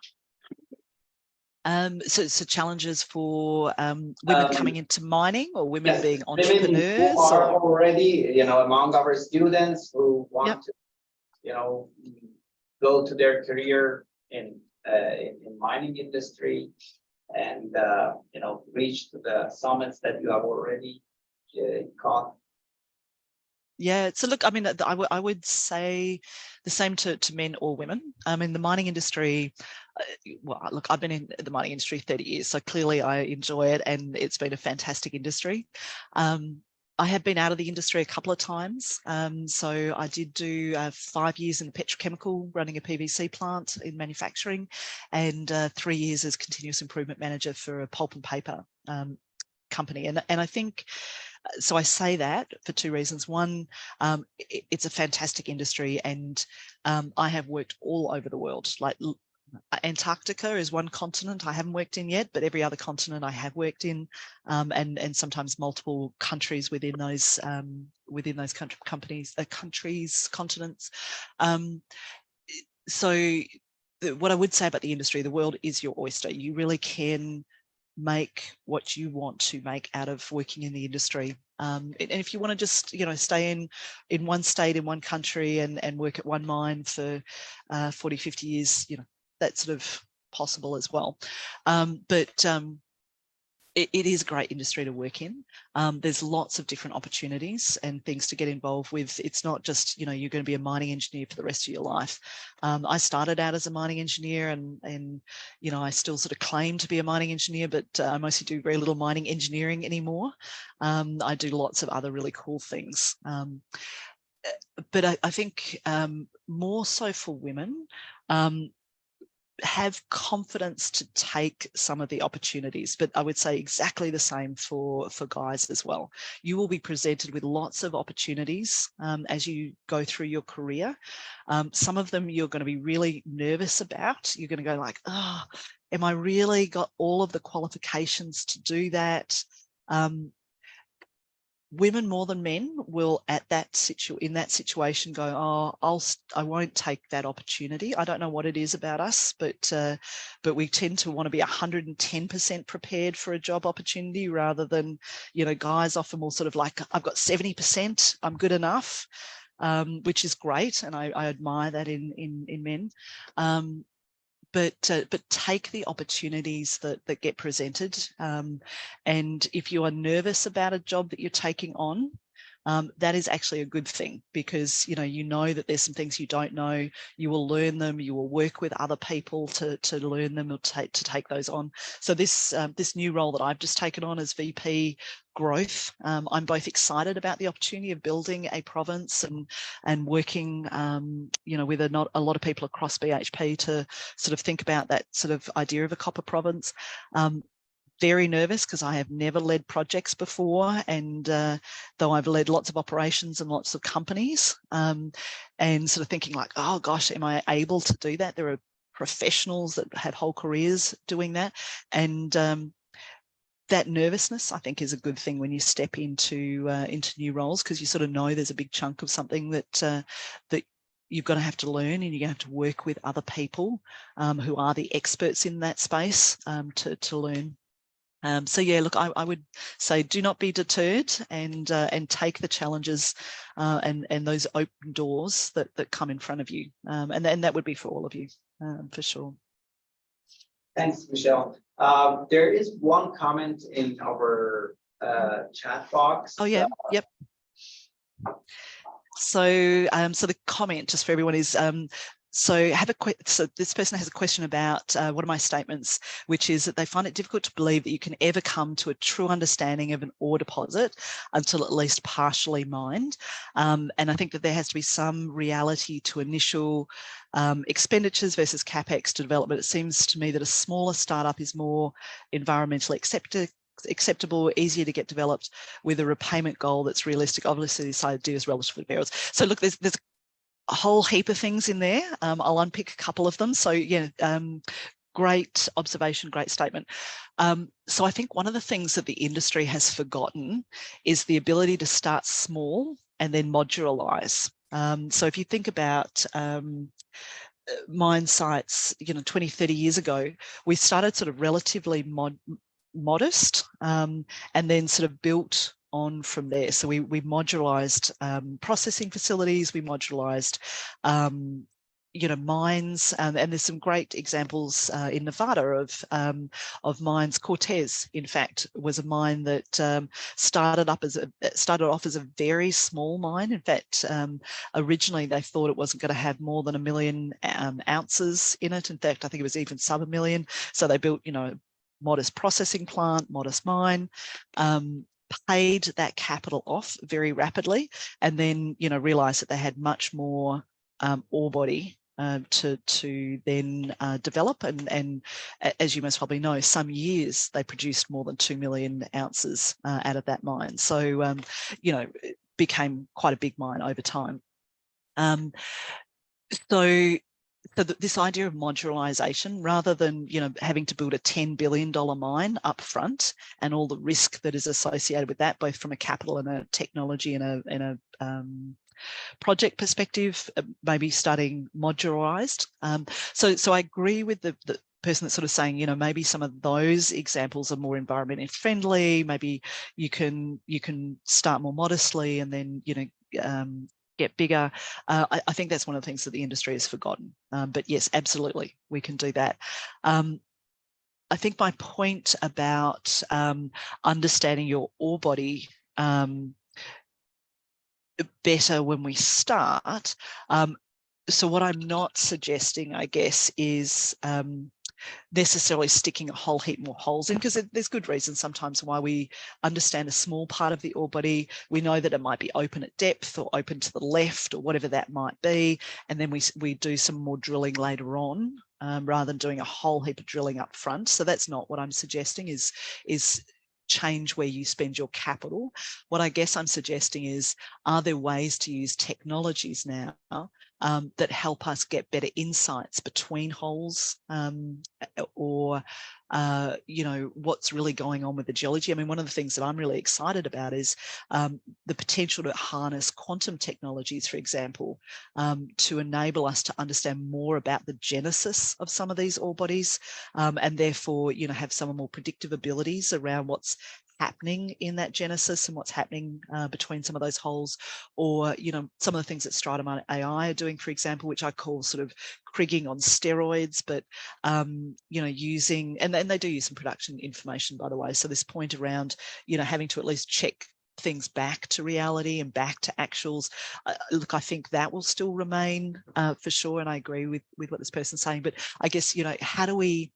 Speaker 3: So challenges for women coming into mining, or women
Speaker 2: Yes,
Speaker 3: being
Speaker 2: women
Speaker 3: entrepreneurs?
Speaker 2: who are
Speaker 3: or...
Speaker 2: already, you know, among our students who want
Speaker 3: Yep.
Speaker 2: to, you know, go to their career in mining industry and reach to the summits that you have already caught?
Speaker 3: Yeah, so look, I mean, I would say the same to men or women. In the mining industry, well, look, I've been in the mining industry 30 years, so clearly I enjoy it and it's been a fantastic industry. I have been out of the industry a couple of times. So I did do 5 years in the petrochemical, running a PVC plant in manufacturing, and 3 years as continuous improvement manager for a pulp and paper company. And I think, so I say that for two reasons. One, it's a fantastic industry, and I have worked all over the world. Like Antarctica is one continent I haven't worked in yet, but every other continent I have worked in, and sometimes multiple countries within those continents. So what I would say about the industry, the world is your oyster. You really can make what you want to make out of working in the industry. And if you want to just, stay in one state, in one country and work at one mine for 40, 50 years, that's sort of possible as well. But it is a great industry to work in. There's lots of different opportunities and things to get involved with. It's not just, you're going to be a mining engineer for the rest of your life. I started out as a mining engineer and I still sort of claim to be a mining engineer, but I mostly do very little mining engineering anymore. I do lots of other really cool things. But I think more so for women, have confidence to take some of the opportunities, but I would say exactly the same for guys as well. You will be presented with lots of opportunities as you go through your career. Some of them you're going to be really nervous about. You're going to go like, oh, am I really got all of the qualifications to do that? Women more than men will in that situation go, oh, I won't take that opportunity. I don't know what it is about us, but we tend to want to be 110% prepared for a job opportunity rather than, guys often will sort of like, I've got 70%, I'm good enough, which is great. And I admire that in men. But take the opportunities that get presented. And if you are nervous about a job that you're taking on, that is actually a good thing, because you know that there's some things you don't know. You will learn them. You will work with other people to learn them or to take those on. So this new role that I've just taken on as VP growth, I'm both excited about the opportunity of building a province and working with a lot of people across BHP to sort of think about that sort of idea of a copper province. Very nervous because I have never led projects before, and though I've led lots of operations and lots of companies, and sort of thinking like, oh gosh, am I able to do that? There are professionals that have whole careers doing that, and that nervousness, I think, is a good thing when you step into new roles, because you sort of know there's a big chunk of something that you're going to have to learn, and you're going to have to work with other people who are the experts in that space to learn. So yeah, look, I would say do not be deterred, and take the challenges and those open doors that come in front of you, and that would be for all of you, for sure.
Speaker 2: Thanks, Michelle. There is one comment in our chat box.
Speaker 3: Oh yeah, yep. So the comment, just for everyone, is so this person has a question about one of my statements, which is that they find it difficult to believe that you can ever come to a true understanding of an ore deposit until at least partially mined. And I think that there has to be some reality to initial expenditures versus capex to development. It seems to me that a smaller startup is more environmentally acceptable, easier to get developed, with a repayment goal that's realistic. Obviously, this idea is relatively varies. So look, there's a whole heap of things in there. I'll unpick a couple of them. So yeah, great observation, great statement. So I think one of the things that the industry has forgotten is the ability to start small and then modularize. So if you think about mine sites, 20, 30 years ago, we started sort of relatively modest, and then sort of built on from there. So we modularized processing facilities, we modularized mines, and there's some great examples in Nevada of mines. Cortez, in fact, was a mine that started off as a very small mine. In fact, originally they thought it wasn't going to have more than 1 million ounces in it. In fact, I think it was even sub 1 million. So they built, modest processing plant, modest mine. Paid that capital off very rapidly, and then realized that they had much more ore body to then develop, and as you most probably know, some years they produced more than 2 million ounces out of that mine. So it became quite a big mine over time. So this idea of modularization, rather than having to build a $10 billion mine up front and all the risk that is associated with that, both from a capital and a technology and a project perspective, maybe starting modularized. So I agree with the person that's sort of saying, maybe some of those examples are more environmentally friendly. Maybe you can start more modestly and then get bigger. I think that's one of the things that the industry has forgotten. But yes, absolutely, we can do that. I think my point about understanding your ore body better when we start. So what I'm not suggesting, I guess, is necessarily sticking a whole heap more holes in, because there's good reasons sometimes why we understand a small part of the ore body. We know that it might be open at depth or open to the left or whatever that might be, and then we do some more drilling later on, rather than doing a whole heap of drilling up front. So that's not what I'm suggesting, is change where you spend your capital. What I guess I'm suggesting is, are there ways to use technologies now that help us get better insights between holes, or what's really going on with the geology? I mean, one of the things that I'm really excited about is the potential to harness quantum technologies, for example, to enable us to understand more about the genesis of some of these ore bodies, and therefore have some more predictive abilities around what's happening in that genesis and what's happening between some of those holes, or some of the things that Stratum AI are doing, for example, which I call sort of krigging on steroids, but using, and they do use some production information, by the way. So this point around having to at least check things back to reality and back to actuals, look, I think that will still remain for sure, and I agree with what this person's saying. But I guess how do we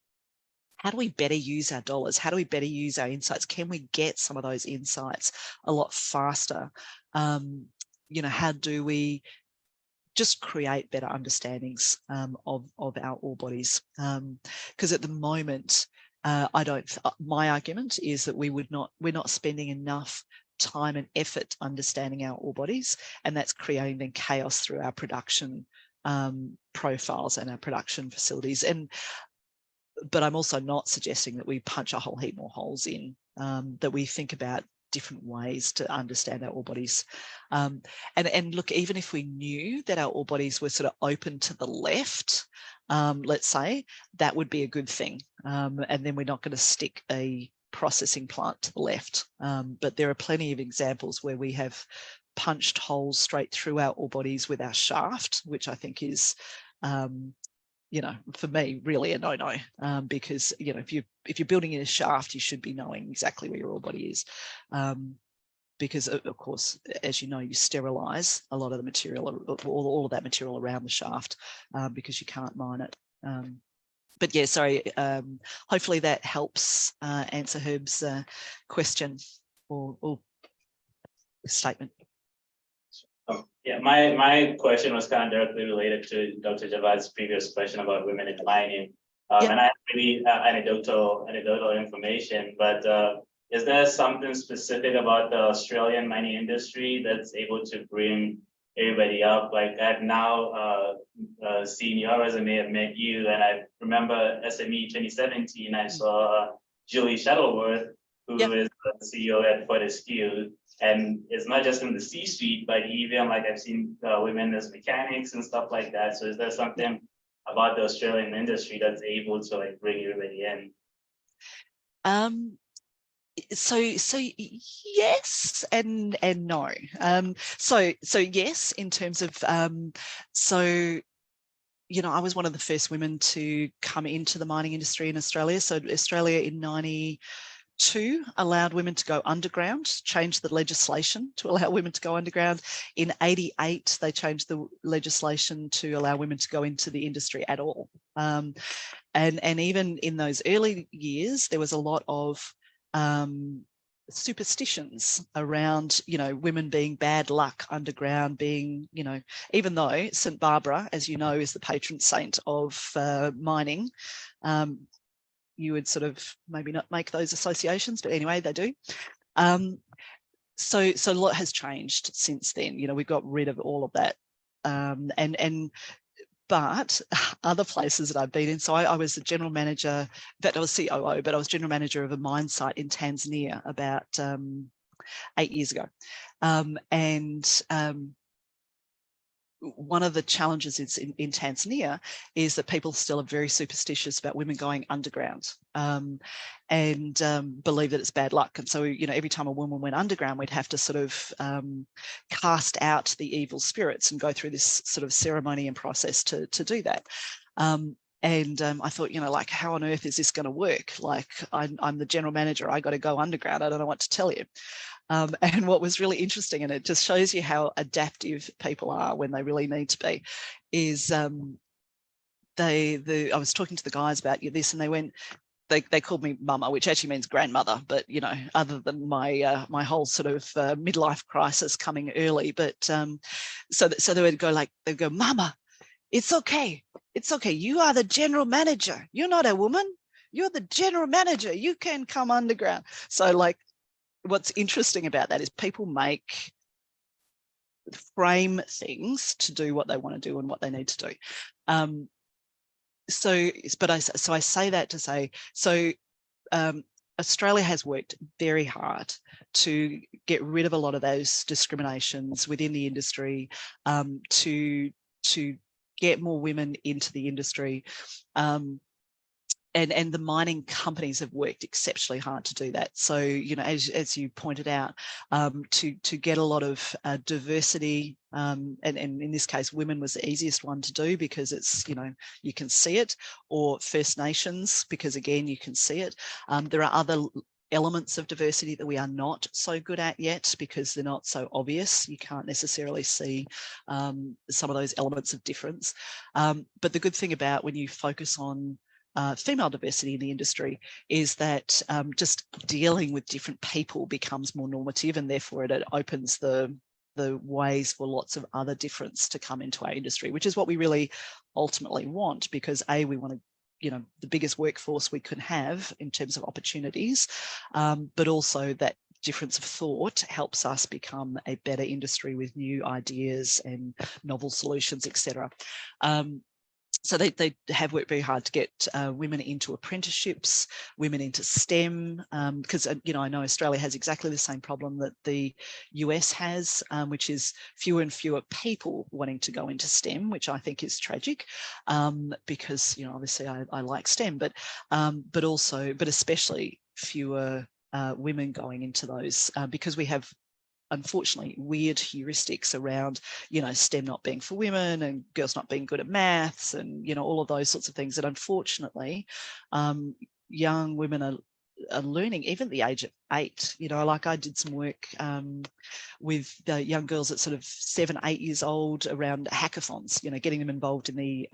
Speaker 3: better use our dollars? How do we better use our insights? Can we get some of those insights a lot faster? How do we just create better understandings of our ore bodies? Because at the moment, my argument is that we're not spending enough time and effort understanding our ore bodies, and that's creating then chaos through our production profiles and our production facilities. But I'm also not suggesting that we punch a whole heap more holes in, that we think about different ways to understand our ore bodies. And look, even if we knew that our ore bodies were sort of open to the left, let's say, that would be a good thing. And then we're not going to stick a processing plant to the left. But there are plenty of examples where we have punched holes straight through our ore bodies with our shaft, which I think is for me, really a no-no, because if you're building in a shaft, you should be knowing exactly where your ore body is, because of course, as you know, you sterilize a lot of the material, all of that material around the shaft, because you can't mine it. But yeah, sorry. Hopefully that helps answer Herb's question or statement.
Speaker 4: Yeah, my question was kind of directly related to Dr. Javad's previous question about women in mining. And I have really anecdotal information, but is there something specific about the Australian mining industry that's able to bring everybody up? Like, I've now seen your resume, I've met you, and I remember SME 2017, I saw Julie Shuttleworth, who is the CEO at Fortescue. And it's not just in the C-suite, but even like I've seen women as mechanics and stuff like that. So is there something about the Australian industry that's able to like bring everybody in?
Speaker 3: So yes and no. So yes, in terms of so you know, I was one of the first women to come into the mining industry in Australia. So Australia in 92 allowed women to go underground, changed the legislation to allow women to go underground. In 88, they changed the legislation to allow women to go into the industry at all. And even in those early years, there was a lot of superstitions around, you know, women being bad luck underground, being, you know, even though St. Barbara, as you know, is the patron saint of mining, you would sort of maybe not make those associations, but anyway, they do. So a lot has changed since then. You know, we got rid of all of that. But other places that I've been in, so I was the general manager, that I was COO, but I was general manager of a mine site in Tanzania about 8 years ago. One of the challenges is in Tanzania is that people still are very superstitious about women going underground, and believe that it's bad luck. And so, you know, every time a woman went underground, we'd have to sort of cast out the evil spirits and go through this sort of ceremony and process to do that. I thought, you know, like, how on earth is this going to work? Like, I'm the general manager, I got to go underground, I don't know what to tell you. And what was really interesting, and it just shows you how adaptive people are when they really need to be, is I was talking to the guys about this, and they went, they called me mama, which actually means grandmother, but, you know, other than my my whole sort of midlife crisis coming early, but so they would go like, they'd go, mama, it's okay, you are the general manager, you're not a woman, you're the general manager, you can come underground. So, like, what's interesting about that is people frame things to do what they want to do and what they need to do. So I say that to say, Australia has worked very hard to get rid of a lot of those discriminations within the industry, to get more women into the industry. And the mining companies have worked exceptionally hard to do that. So, you know, as you pointed out, to get a lot of diversity, and in this case, women was the easiest one to do because it's, you know, you can see it, or First Nations, because again, you can see it. There are other elements of diversity that we are not so good at yet because they're not so obvious. You can't necessarily see some of those elements of difference. But the good thing about when you focus on female diversity in the industry is that just dealing with different people becomes more normative, and therefore it opens the ways for lots of other difference to come into our industry, which is what we really ultimately want, because we want to, you know, the biggest workforce we can have in terms of opportunities, but also that difference of thought helps us become a better industry with new ideas and novel solutions, etc. So they have worked very hard to get women into apprenticeships, women into STEM, because, you know, I know Australia has exactly the same problem that the US has, which is fewer and fewer people wanting to go into STEM, which I think is tragic, because, you know, obviously I like STEM, but especially fewer women going into those, because we have, unfortunately, weird heuristics around, you know, STEM not being for women and girls not being good at maths and, you know, all of those sorts of things that unfortunately young women are learning even at the age of 8. You know, like I did some work with the young girls at sort of 7, 8 years old around hackathons, you know, getting them involved in the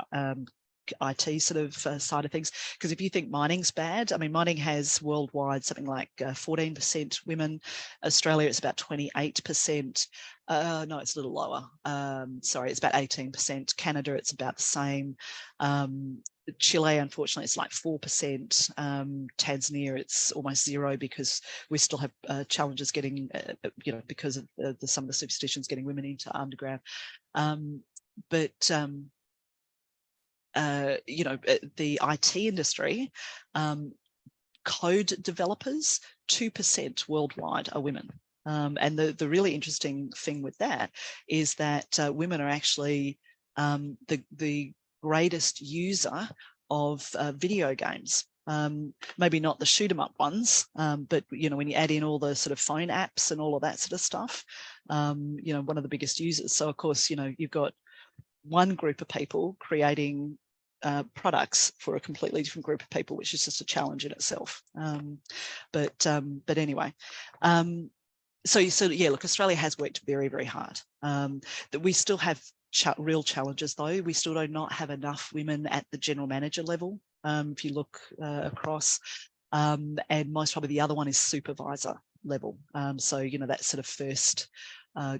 Speaker 3: IT sort of side of things. Because if you think mining's bad, I mean, mining has worldwide something like 14% women. Australia, it's about 28%. No, it's a little lower. Sorry, it's about 18%. Canada, it's about the same. Chile, unfortunately, it's like 4%. Tanzania, it's almost 0 because we still have challenges getting, you know, because of some of the superstitions getting women into underground. You know, the IT industry, code developers, 2% worldwide are women. And the really interesting thing with that is that women are actually the greatest user of video games. Maybe not the shoot 'em up ones, but, you know, when you add in all the sort of phone apps and all of that sort of stuff, you know, one of the biggest users. So of course, you know, you've got one group of people creating products for a completely different group of people, which is just a challenge in itself. But anyway, so yeah, look, Australia has worked very, very hard. That we still have real challenges though. We still do not have enough women at the general manager level. If you look across, and most probably the other one is supervisor level. So, you know, that sort of first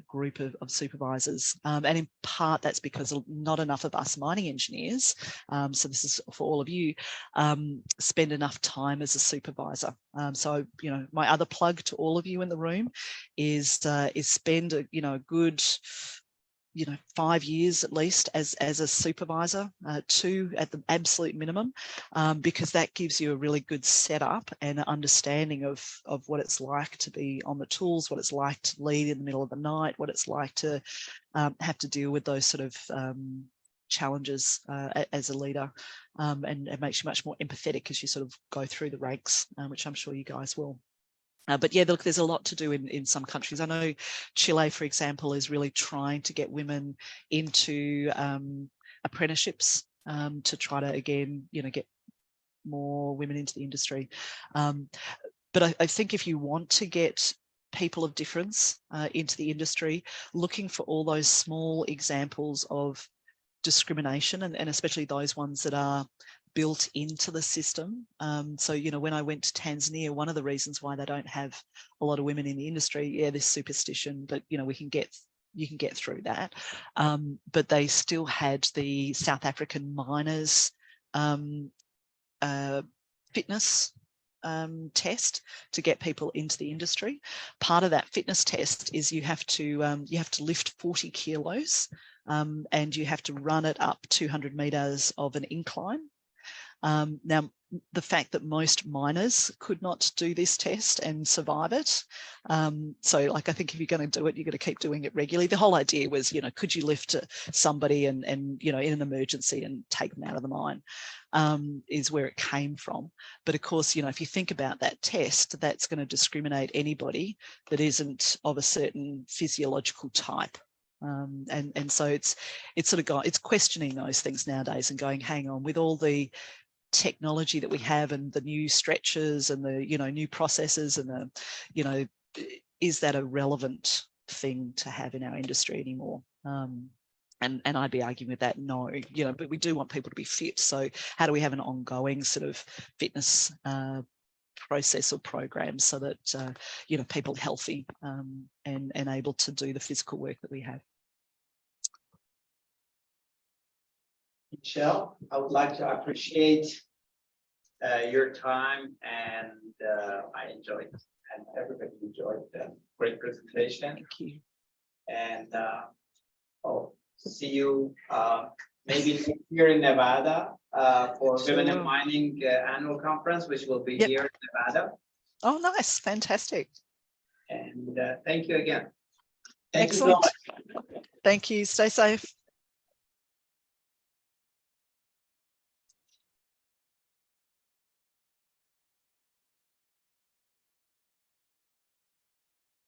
Speaker 3: group of supervisors. And in part, that's because not enough of us mining engineers, so this is for all of you, spend enough time as a supervisor. So, you know, my other plug to all of you in the room is spend a, you know, a good, you know, 5 years at least as a supervisor, 2 at the absolute minimum, because that gives you a really good setup and an understanding of what it's like to be on the tools, what it's like to lead in the middle of the night, what it's like to have to deal with those sort of challenges as a leader, and it makes you much more empathetic as you sort of go through the ranks, which I'm sure you guys will. But yeah, look, there's a lot to do in some countries. I know Chile, for example, is really trying to get women into apprenticeships to try to, again, you know, get more women into the industry. But I think if you want to get people of difference into the industry, looking for all those small examples of discrimination, and especially those ones that are built into the system. So, you know, when I went to Tanzania, one of the reasons why they don't have a lot of women in the industry, yeah, there's superstition, but, you know, you can get through that. But they still had the South African miners fitness test to get people into the industry. Part of that fitness test is you have to lift 40 kilos and you have to run it up 200 meters of an incline. Now, the fact that most miners could not do this test and survive it. So, like, I think if you're going to do it, you're going to keep doing it regularly. The whole idea was, you know, could you lift somebody and you know, in an emergency and take them out of the mine, is where it came from. But of course, you know, if you think about that test, that's going to discriminate anybody that isn't of a certain physiological type. And so it's questioning those things nowadays and going, hang on, with all the technology that we have and the new stretches and the, you know, new processes and the, you know, is that a relevant thing to have in our industry anymore? And I'd be arguing with that, no, you know, but we do want people to be fit. So how do we have an ongoing sort of fitness process or program so that, you know, people are healthy and able to do the physical work that we have.
Speaker 2: Michelle, I would like to appreciate your time, and I enjoyed, and everybody enjoyed the great presentation.
Speaker 3: Thank you.
Speaker 2: And I'll see you maybe next year in Nevada for Women in Mining annual conference, which will be here in Nevada.
Speaker 3: Oh, nice. Fantastic.
Speaker 2: And thank you again. Thank
Speaker 3: Excellent.
Speaker 2: you so much.
Speaker 3: Thank you. Stay safe.